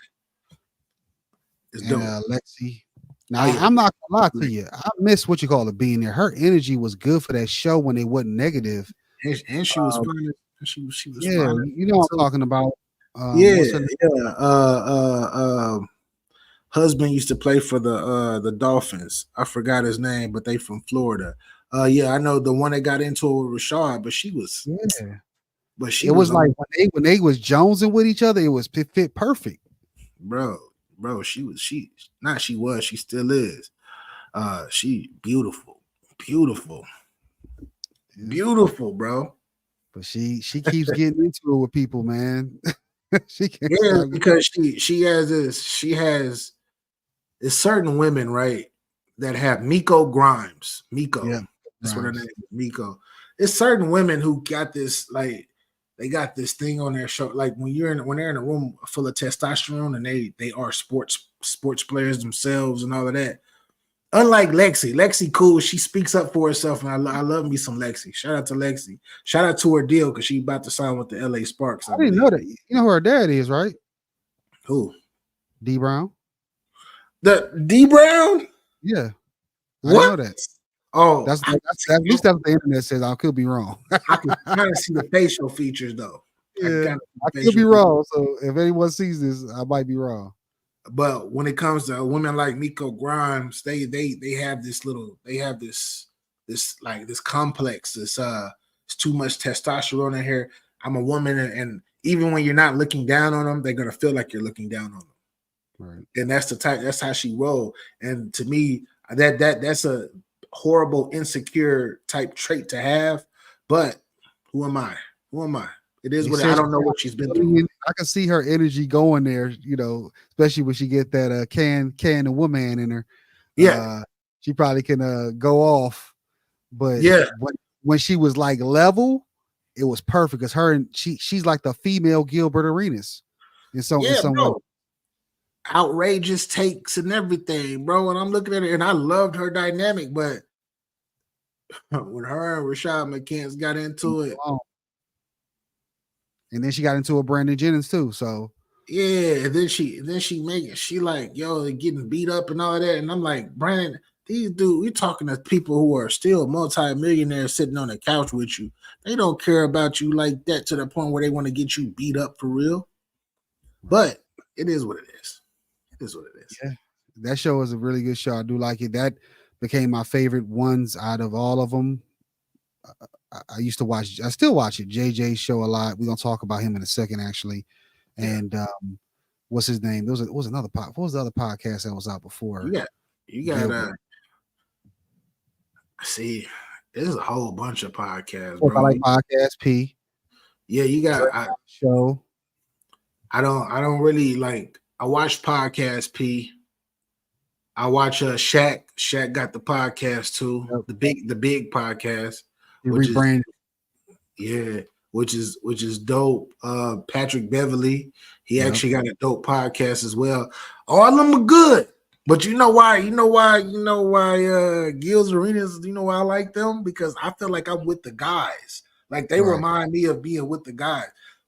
It's dope. Lexi. Now I'm not gonna lie to you. I miss what you call it being there. Her energy was good for that show when it wasn't negative, and she was fun. She was yeah. fun. You know what I'm talking about. Husband used to play for the Dolphins. I forgot his name, but they from Florida. I know the one that got into it with Rashad, but she was but she was like when they was jonesing with each other, it was fit perfect. Bro, she still is. She beautiful, bro. But she keeps getting into it with people, man. Because she has it's certain women, right, that have Miko Grimes. That's what her name is, Miko. It's certain women who got this, like, they got this thing on their show. Like when they're in a room full of testosterone and they are sports players themselves and all of that. Unlike Lexi cool. She speaks up for herself, and I love me some Lexi. Shout out to Lexi. Shout out to her deal because she about to sign with the LA Sparks. I didn't know that. You know who her dad is, right? Who? D Brown. The D Brown? Yeah. What? I know that. Oh, that's at least that's what the internet says. I could be wrong. I can kind of see the facial features though. Yeah, I could be wrong. So if anyone sees this, I might be wrong. But when it comes to women like Miko Grimes, they have this complex. It's too much testosterone in here. I'm a woman, and even when you're not looking down on them, they're gonna feel like you're looking down on them. Right. And that's how she roll. And to me, that's a horrible, insecure type trait to have. But who am I? It is what I don't know what she's been through. I can see her energy going there, especially when she get that can and woman in her. Yeah, she probably can go off. But when she was like level, it was perfect because her and she's like the female Gilbert Arenas in some way. Outrageous takes and everything, bro. And I'm looking at her, and I loved her dynamic, but when her and Rashad McCants got into it. And then she got into a Brandon Jennings too. So yeah, then she like, yo, getting beat up and all of that. And I'm like, Brandon, we're talking to people who are still multi-millionaires sitting on the couch with you. They don't care about you like that to the point where they want to get you beat up for real. But it is what it is. It is what it is. Yeah. That show is a really good show. I do like it. That became my favorite ones out of all of them. I used to watch. I still watch it. JJ's show a lot. We're gonna talk about him in a second, actually. And what's his name? There was another What was the other podcast that was out before? You got see. There's a whole bunch of podcasts, bro. I like Podcast P. Yeah, you got show. I don't really like. I watch Podcast P. I watch Shaq. Shaq got the podcast too. Yep. The big podcast, He which rebranded. which is dope. Patrick Beverley, he actually got a dope podcast as well. All of them are good. But you know why Gil's Arenas, you know why I like them? Because I feel like I'm with the guys. Like they remind me of being with the guys.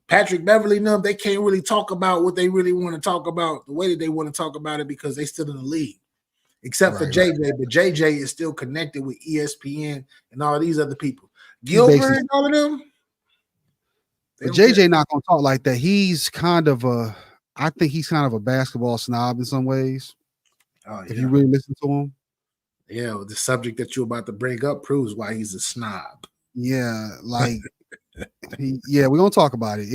Patrick Beverley and them, they can't really talk about what they really want to talk about the way that they want to talk about it because they still in the league. Except for JJ, but JJ is still connected with ESPN and all these other people. Gilbert and all of them. But JJ not gonna talk like that. I think he's kind of a basketball snob in some ways. Oh, if you really listen to him. Yeah, well, the subject that you're about to bring up proves why he's a snob. Yeah, like we're gonna talk about it.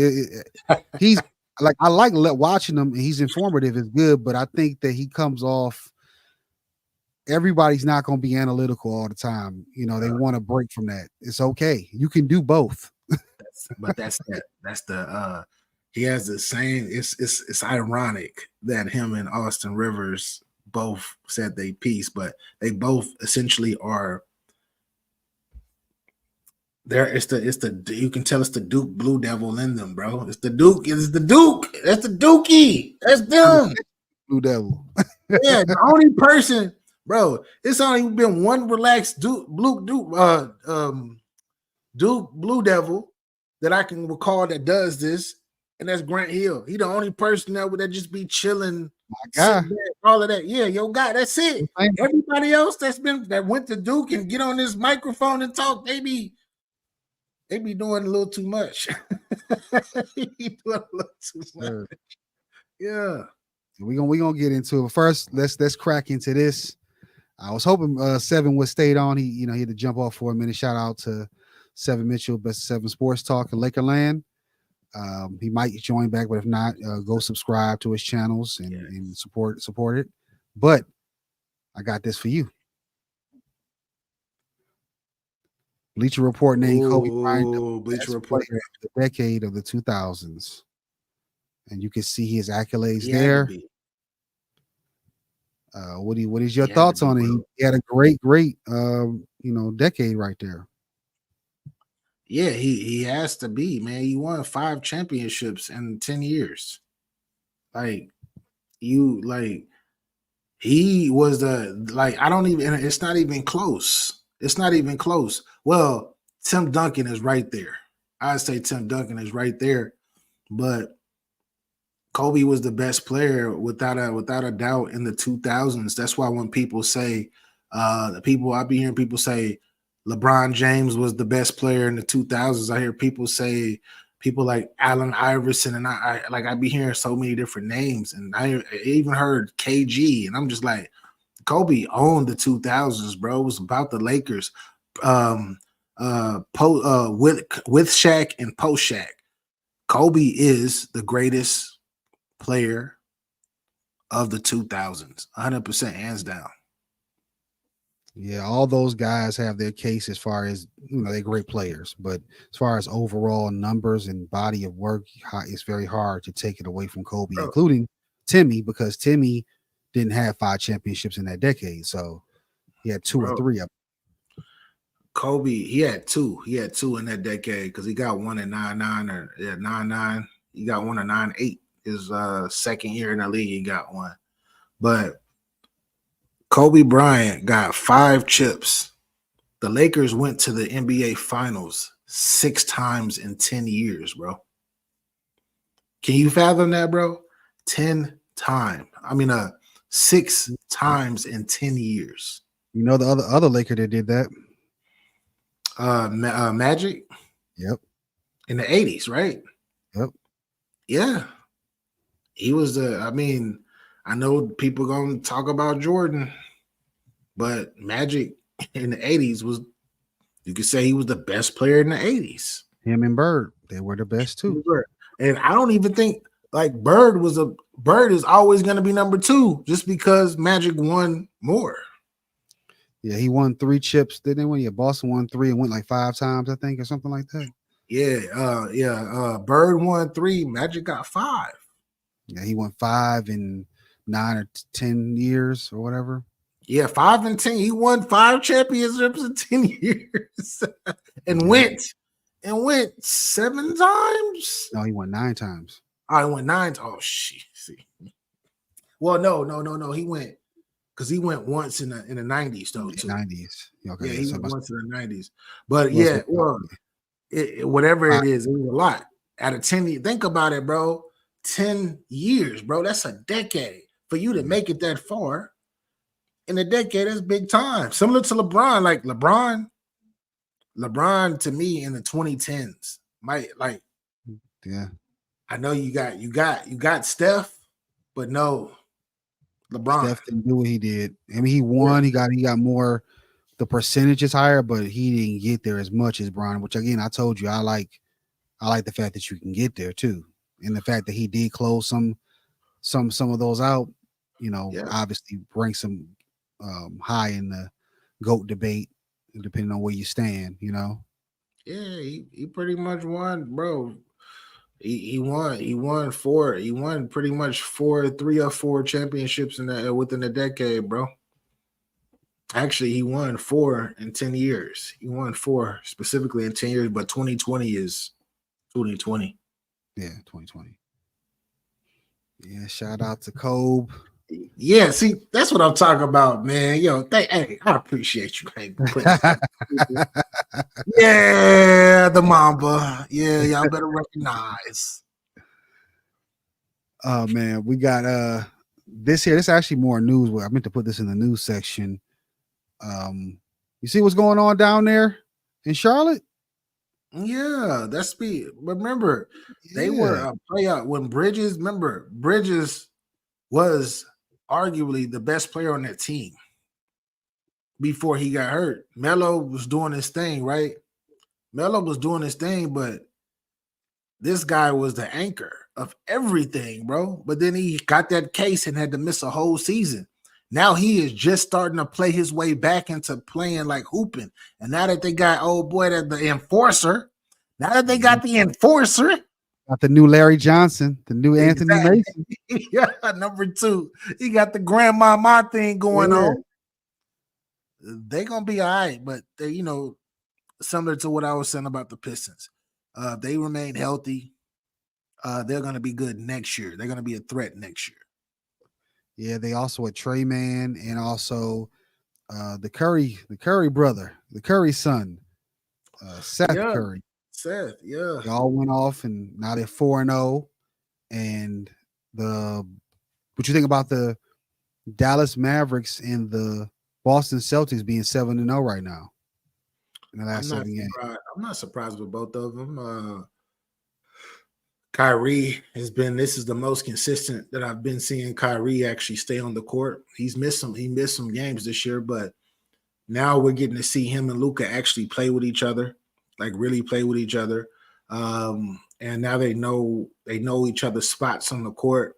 He's like, I like watching him, and he's informative, is good, but I think that he comes off. Everybody's not gonna be analytical all the time. You know, they want to break from that. It's okay. You can do both. He has the same. It's ironic that him and Austin Rivers both said they piece, but they both essentially are. There, it's the you can tell it's the Duke Blue Devil in them, bro. It's the Duke. It's the Duke. That's the Dookie. That's them. Blue Devil. Yeah, the only person, bro. It's only been one relaxed Duke Blue Devil that I can recall that does this, and that's Grant Hill. He the only person that just be chilling. My guy. All of that. Yeah, yo, guy, that's it. Everybody else that went to Duke and get on this microphone and talk, they be doing a little too much. Yeah. We gonna get into it. First, let's crack into this. I was hoping Seven would stayed on. He had to jump off for a minute. Shout out to Seven Mitchell, Best of Seven Sports Talk in Lakerland. He might join back, but if not, go subscribe to his channels and support it. But I got this for you. Bleacher Report named Kobe Bryant the best player of the decade of the 2000s, and you can see his accolades there. What is your thoughts on it? He had a great decade right there. Yeah, he has to be, man. He won 5 championships in 10 years. He was it's not even close. It's not even close. Well, Tim Duncan is right there. I'd say Tim Duncan is right there, but Kobe was the best player without a doubt in the 2000s. That's why when people say, I be hearing people say LeBron James was the best player in the 2000s. I hear people say people like Allen Iverson, and I be hearing so many different names, and I even heard KG, and I'm just like, Kobe owned the 2000s, bro. It was about the Lakers, with Shaq and post Shaq. Kobe is the greatest player of the 2000s, 100%, hands down. Yeah, all those guys have their case as far as, they're great players, but as far as overall numbers and body of work, it's very hard to take it away from Kobe, including Timmy, because Timmy didn't have 5 championships in that decade, so he had 2 or 3 of them. Kobe, he had 2. He had 2 in that decade because he got one in 99. He got one in 98. His second year in the league, he got one. But Kobe Bryant got 5 chips. The Lakers went to the NBA Finals 6 times in 10 years, bro. Can you fathom that, bro? 10 times. 6 times in 10 years. You know the other Laker that did that? Magic? Yep. In the 80s, right? Yep. Yeah. He was I know people going to talk about Jordan, but Magic in the 80s you could say he was the best player in the 80s. Him and Bird, they were the best too. And I don't even think Bird is always going to be number 2 just because Magic won more. Yeah, he won 3 chips. Didn't they win? Yeah, Boston won 3 and went like 5 times, I think, or something like that. Yeah. Bird won 3, Magic got 5. Yeah, he won 5 and 9 or 10 years or whatever. Yeah, 5 and 10. He won 5 championships in 10 years, and went 7 times. No, he won 9 times. I went 9. Oh shit. See. Well, no. He went because he went once in the 90s though too. 90s. Okay, Yeah, he went once in the 90s. But yeah, well, whatever it is, it was a lot. Out of 10 years, think about it, bro. 10 years, bro. That's a decade. For you to make it that far in a decade, that's big time. Similar to LeBron. Like LeBron to me in the 2010s might like. Yeah, I know you got Steph, but no, LeBron. Steph didn't do what he did. I mean, he won. Yeah. He got more. The percentage is higher, but he didn't get there as much as Bron. Which again, I told you, I like the fact that you can get there too, and the fact that he did close some of those out. You know, obviously ranks him high in the GOAT debate, depending on where you stand. You know. Yeah, he pretty much won, bro. He won 4. He won pretty much 3 or 4 championships within a decade, bro. Actually, he won 4 in 10 years. He won 4 specifically in 10 years, but 2020 is 2020. Yeah, 2020. Yeah, shout out to Kobe. Yeah, see, that's what I'm talking about, man. Yo, hey, I appreciate you. Hey, yeah, the Mamba. Yeah, y'all better recognize. Oh man, we got this here. This is actually more news. I meant to put this in the news section. You see what's going on down there in Charlotte? Yeah, that's speed. Remember, they were a playoff when Bridges. Remember, Bridges was arguably the best player on that team before he got hurt. Melo was doing his thing, right? Melo was doing his thing, but this guy was the anchor of everything, bro. But then he got that case and had to miss a whole season. Now he is just starting to play his way back into playing like hooping. And now that they got old boy the enforcer, got the new Larry Johnson, the new Anthony Mason. Yeah, number 2. He got the grandmama thing going on. They're gonna be all right, but they, you know, similar to what I was saying about the Pistons. They remain healthy. They're gonna be good next year. They're gonna be a threat next year. Yeah, they also a Trey man and also the Curry brother, the Curry son, Seth Curry. Seth, yeah. They all went off and now they're 4-0. And what you think about the Dallas Mavericks and the Boston Celtics being 7-0 right now in the last 7 games? I'm not surprised with both of them. Kyrie this is the most consistent that I've been seeing Kyrie actually stay on the court. He missed some games this year, but now we're getting to see him and Luka actually play with each other, like really play with each other. And now they know each other's spots on the court.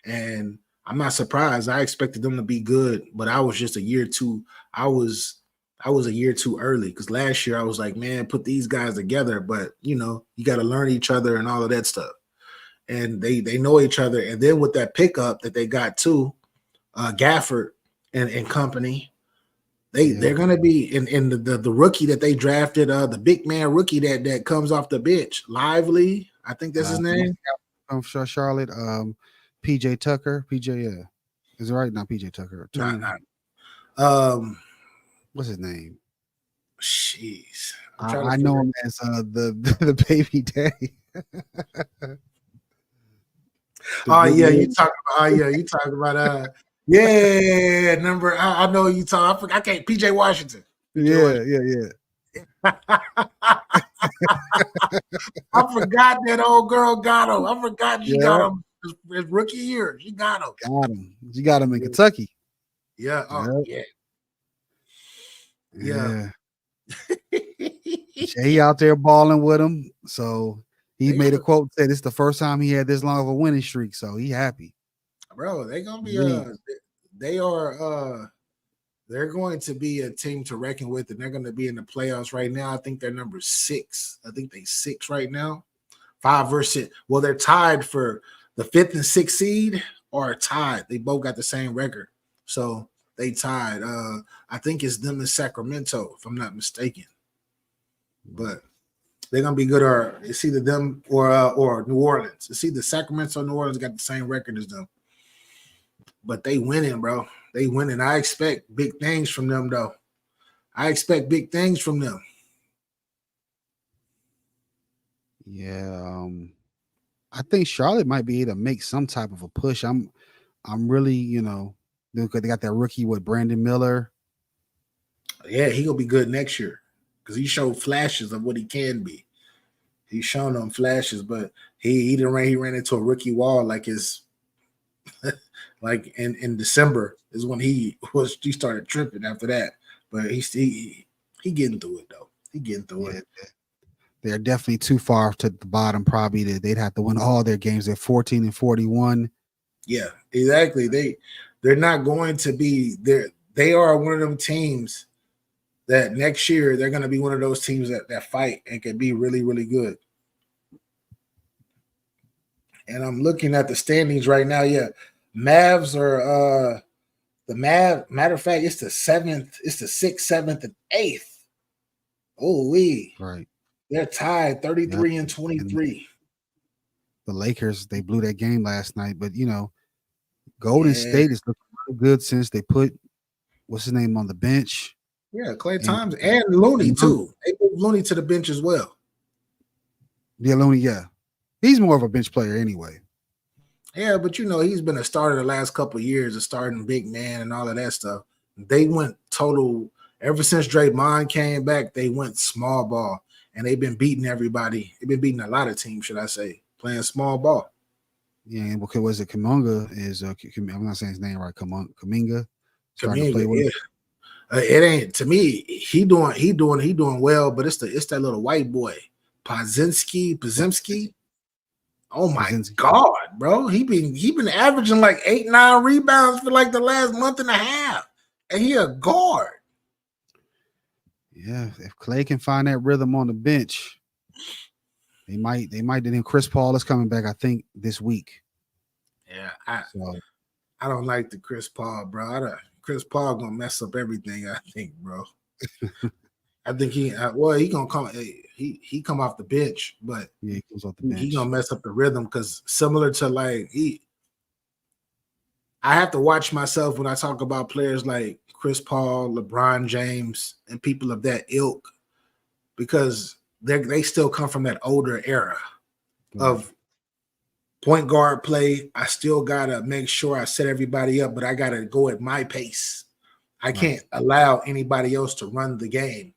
And I'm not surprised. I expected them to be good, but I was just a year too. I was a year too early because last year I was like, man, put these guys together. But, you know, you got to learn each other and all of that stuff. And they know each other. And then with that pickup that they got too, Gafford and company, they're going to be in the rookie that they drafted, the big man rookie that comes off the bench, Lively. I think that's his name. I'm sure Charlotte, PJ Tucker. PJ, is it right? Not PJ Tucker. What's his name? Jeez, I know him as the baby daddy. You talking about number. I know you talk. I can't. PJ Washington. Yeah. I forgot that old girl got him. I forgot she got him his rookie year. She got him. She got him in Kentucky. Yeah. Oh, yeah. He out there balling with him. So he made a quote that it's the first time he had this long of a winning streak. So he happy. Bro, they're gonna be they're going to be a team to reckon with, and they're going to be in the playoffs right now. I think they're number 6. I think they're 6 right now. 5 versus they're tied for the 5th and 6th seed are tied. They both got the same record. So they tied. I think it's them in Sacramento, if I'm not mistaken. But they're gonna be good, or it's either them or New Orleans. It's either Sacramento or New Orleans got the same record as them. But they winning, bro. They winning. I expect big things from them, though. I expect big things from them. Yeah, I think Charlotte might be able to make some type of a push. I'm really, they got that rookie with Brandon Miller. Yeah, he gonna be good next year because he showed flashes of what he can be. He's shown them flashes, but he ran into a rookie wall like his like in December is when he started tripping after that. But he getting through it though. He getting through it. They're definitely too far to the bottom. Probably they'd have to win all their games. They're 14-41. Yeah, exactly. They're not going to be there. They are one of them teams that next year they're going to be one of those teams that fight and can be really, really good. And I'm looking at the standings right now. Yeah, Mavs are the matter of fact, it's the 7th, it's the 6th, 7th, and 8th. Oh, right. They're tied 33 and 23. And the Lakers, they blew that game last night, but Golden State is looking really good since they put what's his name on the bench. Yeah, Klay Thompson and Looney too. They moved Looney to the bench as well. Yeah, Looney, yeah. He's more of a bench player anyway. Yeah, but he's been a starter the last couple of years, a starting big man and all of that stuff. They went total ever since Draymond came back, they went small ball. And they've been beating everybody. They've been beating a lot of teams, should I say, playing small ball. Yeah, because was it Kuminga is I'm not saying his name right. Kuminga. Yeah. It ain't to me. He doing well, but it's that little white boy, Podziemski. Oh my God, bro! He been averaging like 8-9 rebounds for like the last month and a half, and he a guard. Yeah, if Klay can find that rhythm on the bench, they might. Then Chris Paul is coming back, I think, this week. Yeah, I don't like the Chris Paul, bro. Chris Paul gonna mess up everything, I think, bro. I think he gonna come. He come off the bench, but yeah, he comes off the bench. He gonna mess up the rhythm because similar to I have to watch myself when I talk about players like Chris Paul, LeBron James, and people of that ilk, because they still come from that older era of point guard play. I still gotta make sure I set everybody up, but I gotta go at my pace. I can't allow anybody else to run the game.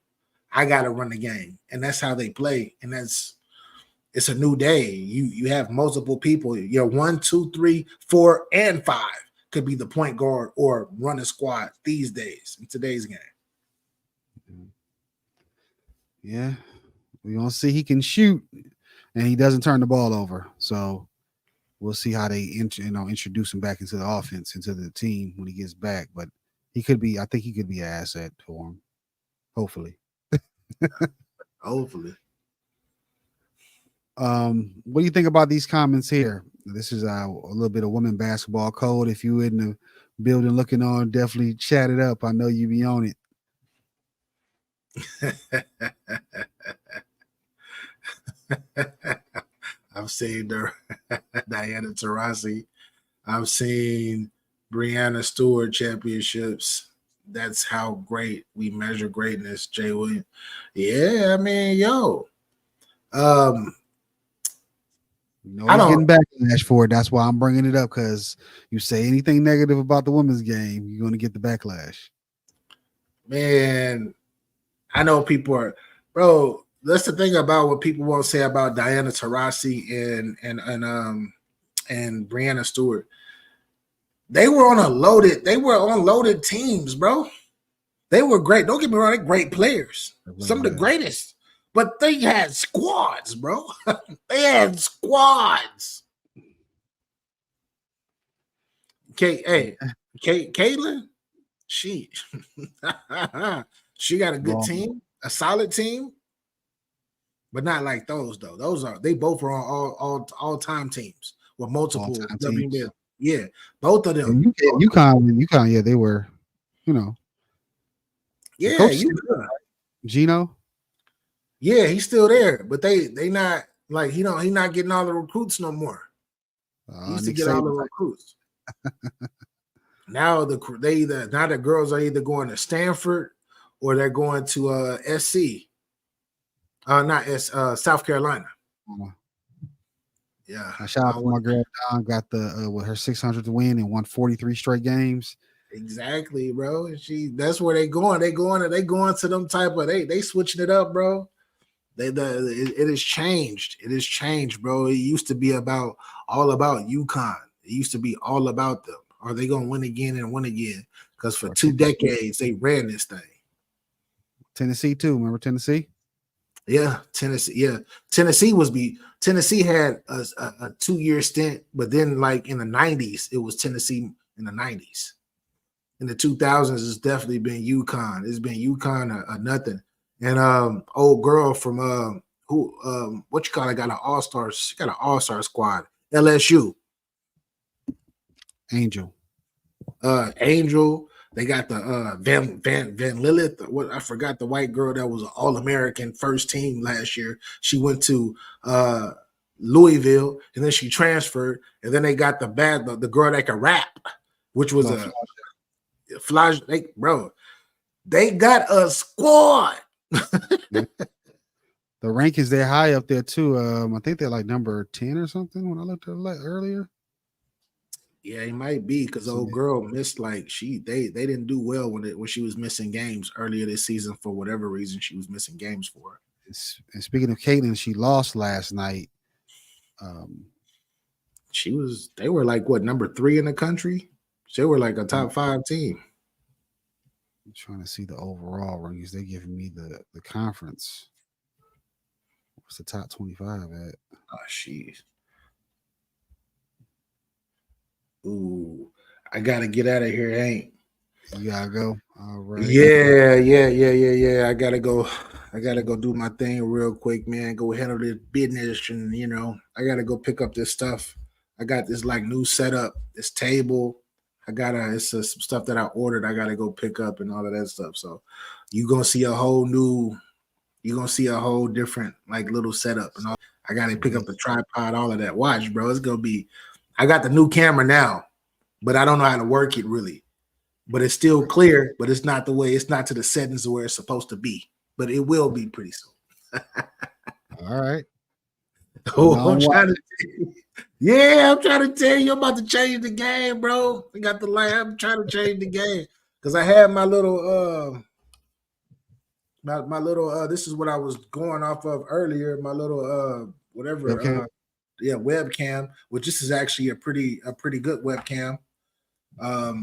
I gotta run the game, and that's how they play. And it's a new day. You have multiple people. You're 1, 2, 3, 4, and 5 could be the point guard or run a squad these days in today's game. Yeah, we're gonna see he can shoot, and he doesn't turn the ball over. So we'll see how they introduce him back into the offense, into the team when he gets back. But I think he could be an asset for him. Hopefully. Hopefully. What do you think about these comments here? This is a little bit of women basketball code. If you in the building looking on, definitely chat it up. I know you be on it. I've seen Diana Taurasi. I've seen Breanna Stewart championships. That's how great we measure greatness, Jay Williams. Yeah, I mean, I don't getting backlash for it. That's why I'm bringing it up, because you say anything negative about the women's game, you're going to get the backlash. Man, I know people are, bro. That's the thing about what people won't say about Diana Taurasi and Breanna Stewart. They were on loaded teams, bro. They were great. Don't get me wrong, they're great players. Some of the greatest. But they had squads, bro. They had squads. Caitlyn, she got a good team, a solid team, but not like those though. They both are on all time teams with multiple WNBA. Yeah, both of them. And UConn, yeah, they were, you know. the Yeah, coach UConn. Gino. Yeah, he's still there, but they not like he not getting all the recruits no more. He used to Nick get all Saban. the recruits. Now the girls are either going to Stanford or they're going to SC. South Carolina. Yeah. Shout out to my girl Don, got the with her 600th win and won 43 straight games. Exactly, bro. That's where they going. They going to them type of they switching it up, bro. It has changed. It has changed, bro. It used to be all about UConn. It used to be all about them. Are they gonna win again and win again? Because for 2 decades they ran this thing. Tennessee too. Remember Tennessee? Yeah, Tennessee. Yeah, Tennessee had a 2-year stint, but then like in the 90s, it was Tennessee in the 90s. In the 2000s, it's definitely been UConn. It's been UConn or nothing. And old girl from what you call it, got an all-star. She got an all-star squad. LSU. Angel. Angel. They got the Van Lilith. What I forgot the white girl that was an All-American first team last year. She went to Louisville and then she transferred. And then they got the girl that can rap, which was a flash. They got a squad. The rankings, they're high up there too. I think they're like number 10 or something when I looked at it earlier. Yeah, he might be because old girl missed they didn't do well when she was missing games earlier this season for whatever reason she was missing games for. And speaking of Caitlyn, she lost last night. They were like what, number 3 in the country? They were like a top 5 team. I'm trying to see the overall rankings. They're giving me the conference. What's the top 25 at? Oh, jeez. Ooh, I gotta get out of here, ain't? You gotta go. All right. Yeah. I gotta go do my thing real quick, man. Go handle this business, and I gotta go pick up this stuff. I got this like new setup, this table. It's some stuff that I ordered. I gotta go pick up and all of that stuff. So you're gonna see a whole different like little setup and all. I gotta pick up the tripod, all of that. Watch, bro. It's gonna be. I got the new camera now, but I don't know how to work it really. But it's still clear, but it's not to the settings where it's supposed to be. But it will be pretty soon. All right. I'm trying to tell you, I'm about to change the game, bro. I got the light. I'm trying to change the game because I had my little this is what I was going off of earlier. My little whatever. Okay. Webcam, which this is actually a pretty good webcam. A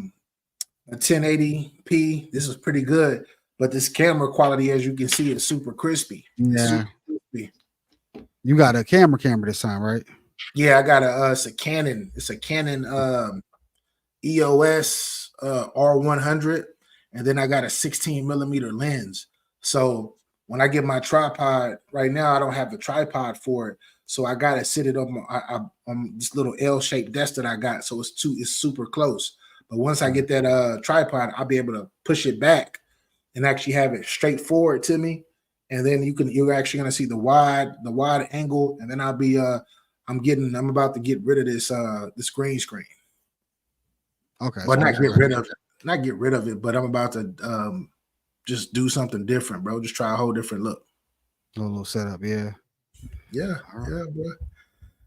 1080p. This is pretty good, but this camera quality, as you can see, is super crispy. Yeah. You got a camera this time, right? Yeah, I got it's a Canon. It's a Canon EOS R100, and then I got a 16 millimeter lens. So when I get my tripod, right now I don't have the tripod for it. So I gotta sit it on this little L-shaped desk that I got. So it's super close. But once I get that tripod, I'll be able to push it back and actually have it straight forward to me. And then you're actually gonna see the wide angle. And then I'll be I'm about to get rid of this green screen. Okay. But not get rid of it, but I'm about to just do something different, bro. Just try a whole different look. A little setup, yeah. Yeah, yeah, bro.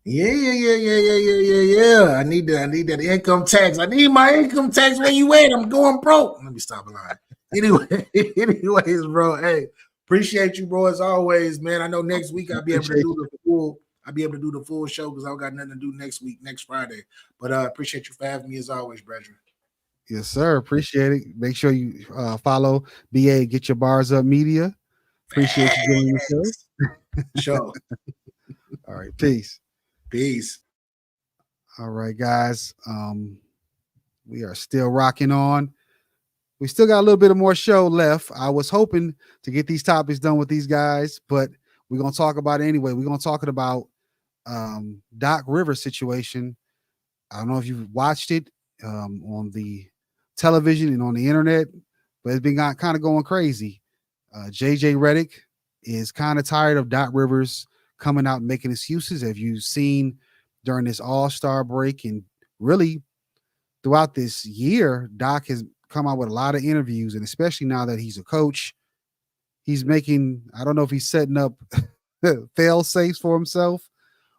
Yeah. I need that income tax. I need my income tax. Where you at? I'm going broke. Let me stop lying. Anyways, bro. Hey, appreciate you, bro. As always, man. I know next week I'll be able to do the full show because I got nothing to do next week, next Friday. But appreciate you for having me as always, brethren. Yes, sir. Appreciate it. Make sure you follow BA Get Your Bars Up Media. Appreciate you doing the show. Sure. All right. Peace. Peace. All right, guys. We are still rocking on. We still got a little bit of more show left. I was hoping to get these topics done with these guys, but we're going to talk about it anyway. We're going to talk about Doc Rivers situation. I don't know if you've watched it on the television and on the internet, but it's been kind of going crazy. JJ Redick is kind of tired of Doc Rivers coming out and making excuses. Have you seen during this All-Star break and really throughout this year, Doc has come out with a lot of interviews, and especially now that he's a coach, he's making, I don't know if he's setting up fail safes for himself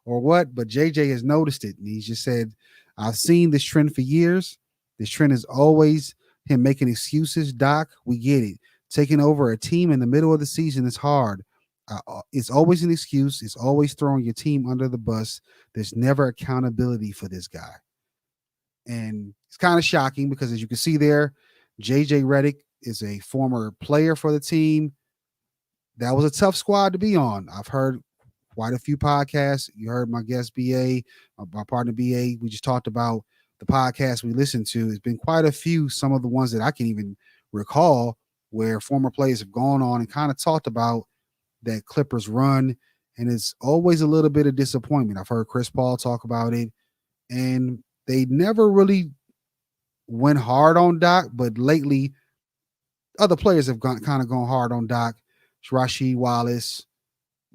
or what, but JJ has noticed it. And he just said, I've seen this trend for years. This trend is always him making excuses. Doc, we get it. Taking over a team in the middle of the season is hard. It's always an excuse. It's always throwing your team under the bus. There's never accountability for this guy. And it's kind of shocking because, as you can see there, JJ Redick is a former player for the team. That was a tough squad to be on. I've heard quite a few podcasts. You heard my guest BA, my partner BA. We just talked about the podcast we listened to. It's been quite a few, some of the ones that I can even recall, where former players have gone on and kind of talked about that Clippers run. And it's always a little bit of disappointment. I've heard Chris Paul talk about it. And they never really went hard on Doc, but lately other players have kind of gone hard on Doc. Rasheed Wallace.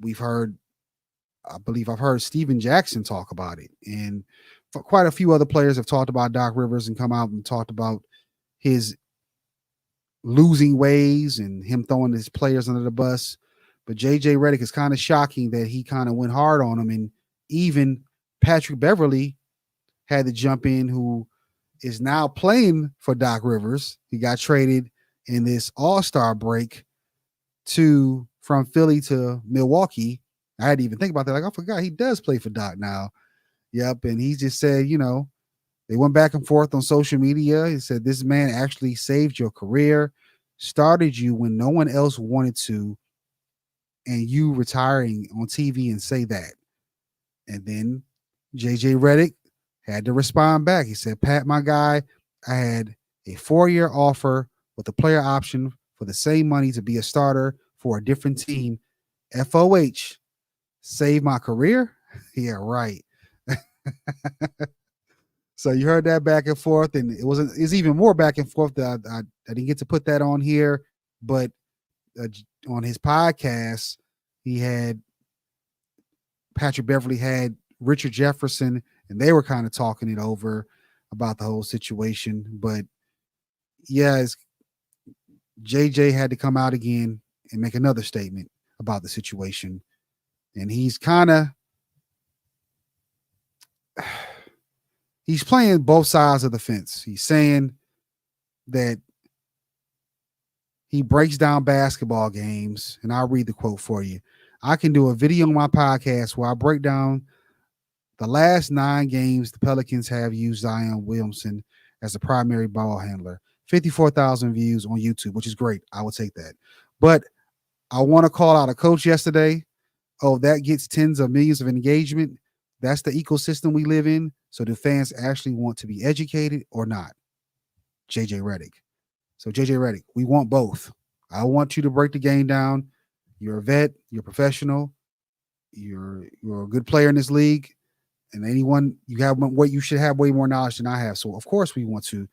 I believe I've heard Steven Jackson talk about it. And quite a few other players have talked about Doc Rivers and come out and talked about his losing ways and him throwing his players under the bus. But JJ Redick is kind of shocking that he kind of went hard on him. And even Patrick Beverley had to jump in, who is now playing for Doc Rivers. He got traded in this All-Star break from Philly to Milwaukee. I had to even think about that. Like, I forgot he does play for Doc now. Yep. And he just said, they went back and forth on social media. He said, this man actually saved your career, started you when no one else wanted to, and you retiring on TV and say that. And then JJ Redick had to respond back. He said, Pat, my guy, I had a 4-year offer with a player option for the same money to be a starter for a different team. FOH, save my career? Yeah, right. So you heard that back and forth, and it's even more back and forth that I didn't get to put that on here, but on his podcast, he had Patrick Beverley had Richard Jefferson, and they were kind of talking it over about the whole situation. But yeah, JJ had to come out again and make another statement about the situation. And he's playing both sides of the fence. He's saying that he breaks down basketball games, and I'll read the quote for you. I can do a video on my podcast where I break down the last 9 games the Pelicans have used Zion Williamson as a primary ball handler. 54,000 views on YouTube, which is great. I would take that. But I want to call out a coach yesterday. Oh, that gets tens of millions of engagement. That's the ecosystem we live in. So do fans actually want to be educated or not? JJ Redick. So JJ Redick, we want both. I want you to break the game down. You're a vet. You're a professional. You're a good player in this league. And you should have way more knowledge than I have. So of course we want to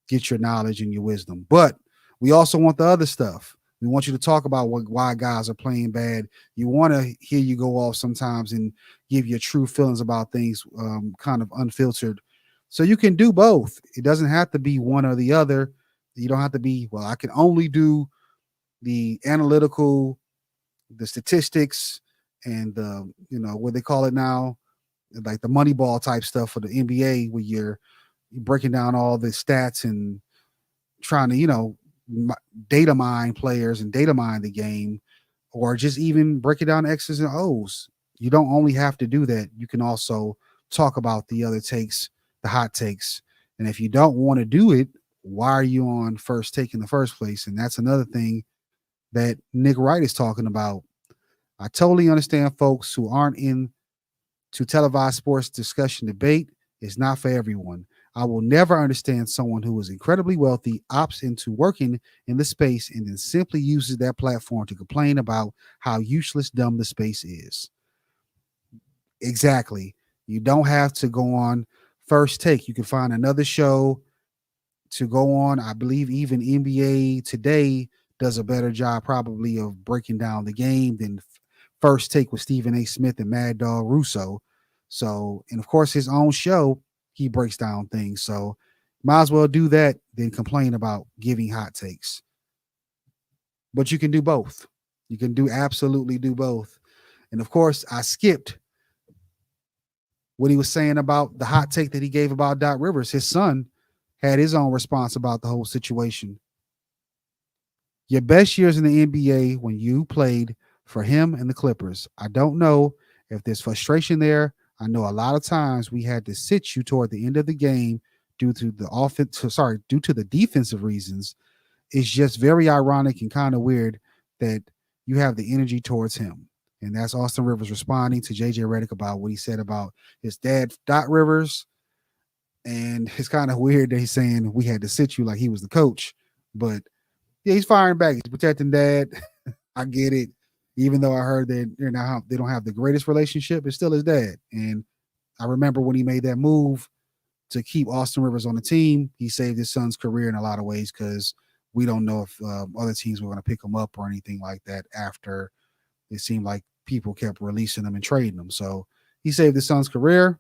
get your knowledge and your wisdom. But we also want the other stuff. We want you to talk about why guys are playing bad. You want to hear you go off sometimes and give your true feelings about things, kind of unfiltered. So you can do both. It doesn't have to be one or the other. You don't have to be, well, I can only do the analytical, the statistics, and the, what they call it now, like the Moneyball type stuff for the NBA, where you're breaking down all the stats and trying to, data mine players and data mine the game, or just even break it down X's and O's. You don't only have to do that. You can also talk about the other takes, the hot takes. And if you don't want to do it, why are you on First Take in the first place? And that's another thing that Nick Wright is talking about. I totally understand folks who aren't in to televised sports discussion debate. It's not for everyone. I will never understand someone who is incredibly wealthy, opts into working in the space, and then simply uses that platform to complain about how useless, dumb the space is. Exactly. You don't have to go on First Take. You can find another show to go on. I believe even NBA Today does a better job probably of breaking down the game than First Take with Stephen A. Smith and Mad Dog Russo. So, and of course, his own show, he breaks down things. So, might as well do that than complain about giving hot takes. But you can do both. You can absolutely do both. And of course, I skipped what he was saying about the hot take that he gave about Doc Rivers. His son had his own response about the whole situation. Your best years in the NBA when you played for him and the Clippers. I don't know if there's frustration there. I know a lot of times we had to sit you toward the end of the game due to the defensive reasons. It's just very ironic and kind of weird that you have the energy towards him. And that's Austin Rivers responding to JJ Redick about what he said about his dad, Doc Rivers. And it's kind of weird that he's saying we had to sit you like he was the coach. But yeah, he's firing back. He's protecting dad. I get it. Even though I heard that they don't have the greatest relationship, it's still his dad. And I remember when he made that move to keep Austin Rivers on the team, he saved his son's career in a lot of ways because we don't know if other teams were going to pick him up or anything like that after it seemed like people kept releasing him and trading him. So he saved his son's career.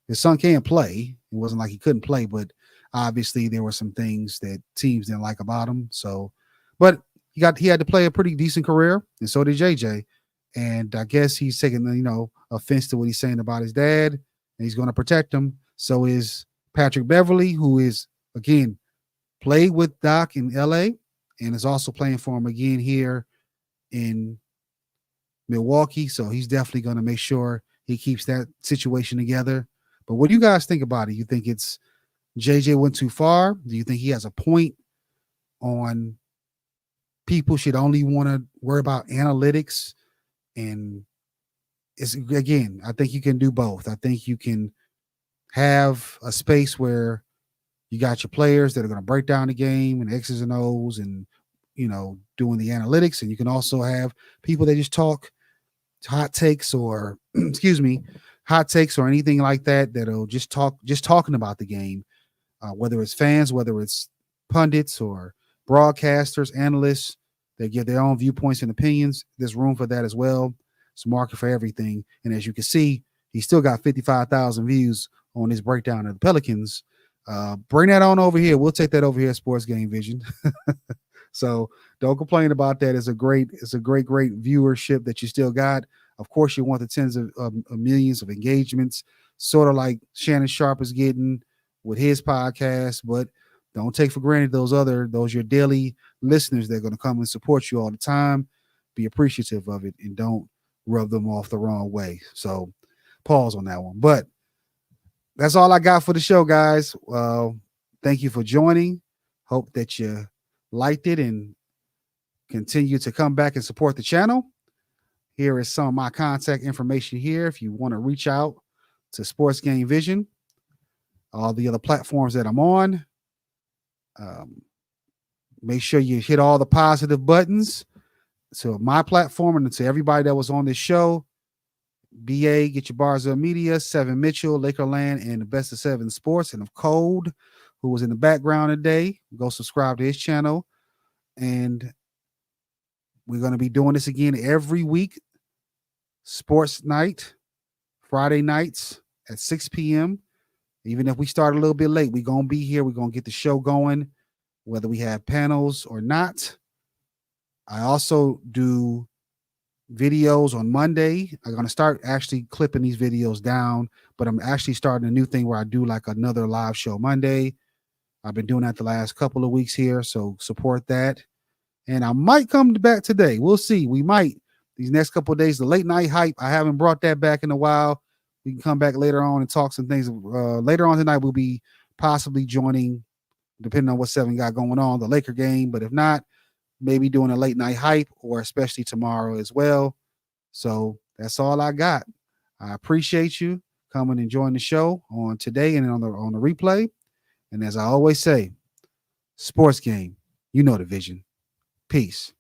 His son can't play. It wasn't like he couldn't play, but obviously there were some things that teams didn't like about him. So, but he had to play a pretty decent career, and so did JJ. And I guess he's taking offense to what he's saying about his dad, and he's going to protect him. So is Patrick Beverley, who is again played with Doc in LA and is also playing for him again here in Milwaukee. So he's definitely going to make sure he keeps that situation together. But what do you guys think about it? You think it's JJ went too far? Do you think he has a point on people should only want to worry about analytics? And it's, again, I think you can do both. I think you can have a space where you got your players that are going to break down the game and X's and O's and, doing the analytics. And you can also have people that just talk hot takes or, hot takes or anything like that, that'll just talking about the game, whether it's fans, whether it's pundits or broadcasters, analysts that give their own viewpoints and opinions. There's room for that as well. It's a market for everything. And as you can see, he still got 55,000 views on his breakdown of the Pelicans. Bring that on over here. We'll take that over here at Sports Game Vision. So don't complain about that. It's a great viewership that you still got. Of course, you want the tens of millions of engagements, sort of like Shannon Sharp is getting with his podcast. But don't take for granted those your daily listeners that are going to come and support you all the time. Be appreciative of it and don't rub them off the wrong way. So pause on that one. But that's all I got for the show, guys. Thank you for joining. Hope that you liked it and continue to come back and support the channel. Here is some of my contact information here. If you want to reach out to Sports Game Vision, all the other platforms that I'm on, make sure you hit all the positive buttons. So my platform and to everybody that was on this show, BA, Get Your Bars Up Media, Seven Mitchell, Lakerland, and the Best of Seven Sports, and of Code, who was in the background today. Go subscribe to his channel. And we're going to be doing this again every week. Sports night, Friday nights at 6 p.m. Even if we start a little bit late, we're going to be here. We're going to get the show going, whether we have panels or not. I also do videos on Monday. I'm going to start actually clipping these videos down, but I'm actually starting a new thing where I do like another live show Monday. I've been doing that the last couple of weeks here, so support that. And I might come back today. We'll see. We might. These next couple of days, the late night hype, I haven't brought that back in a while. We can come back later on and talk some things. Later on tonight, we'll be possibly joining, depending on what Seven got going on, the Laker game. But if not, maybe doing a late night hype or especially tomorrow as well. So that's all I got. I appreciate you coming and joining the show on today and on the replay. And as I always say, Sports Game, you know the vision. Peace.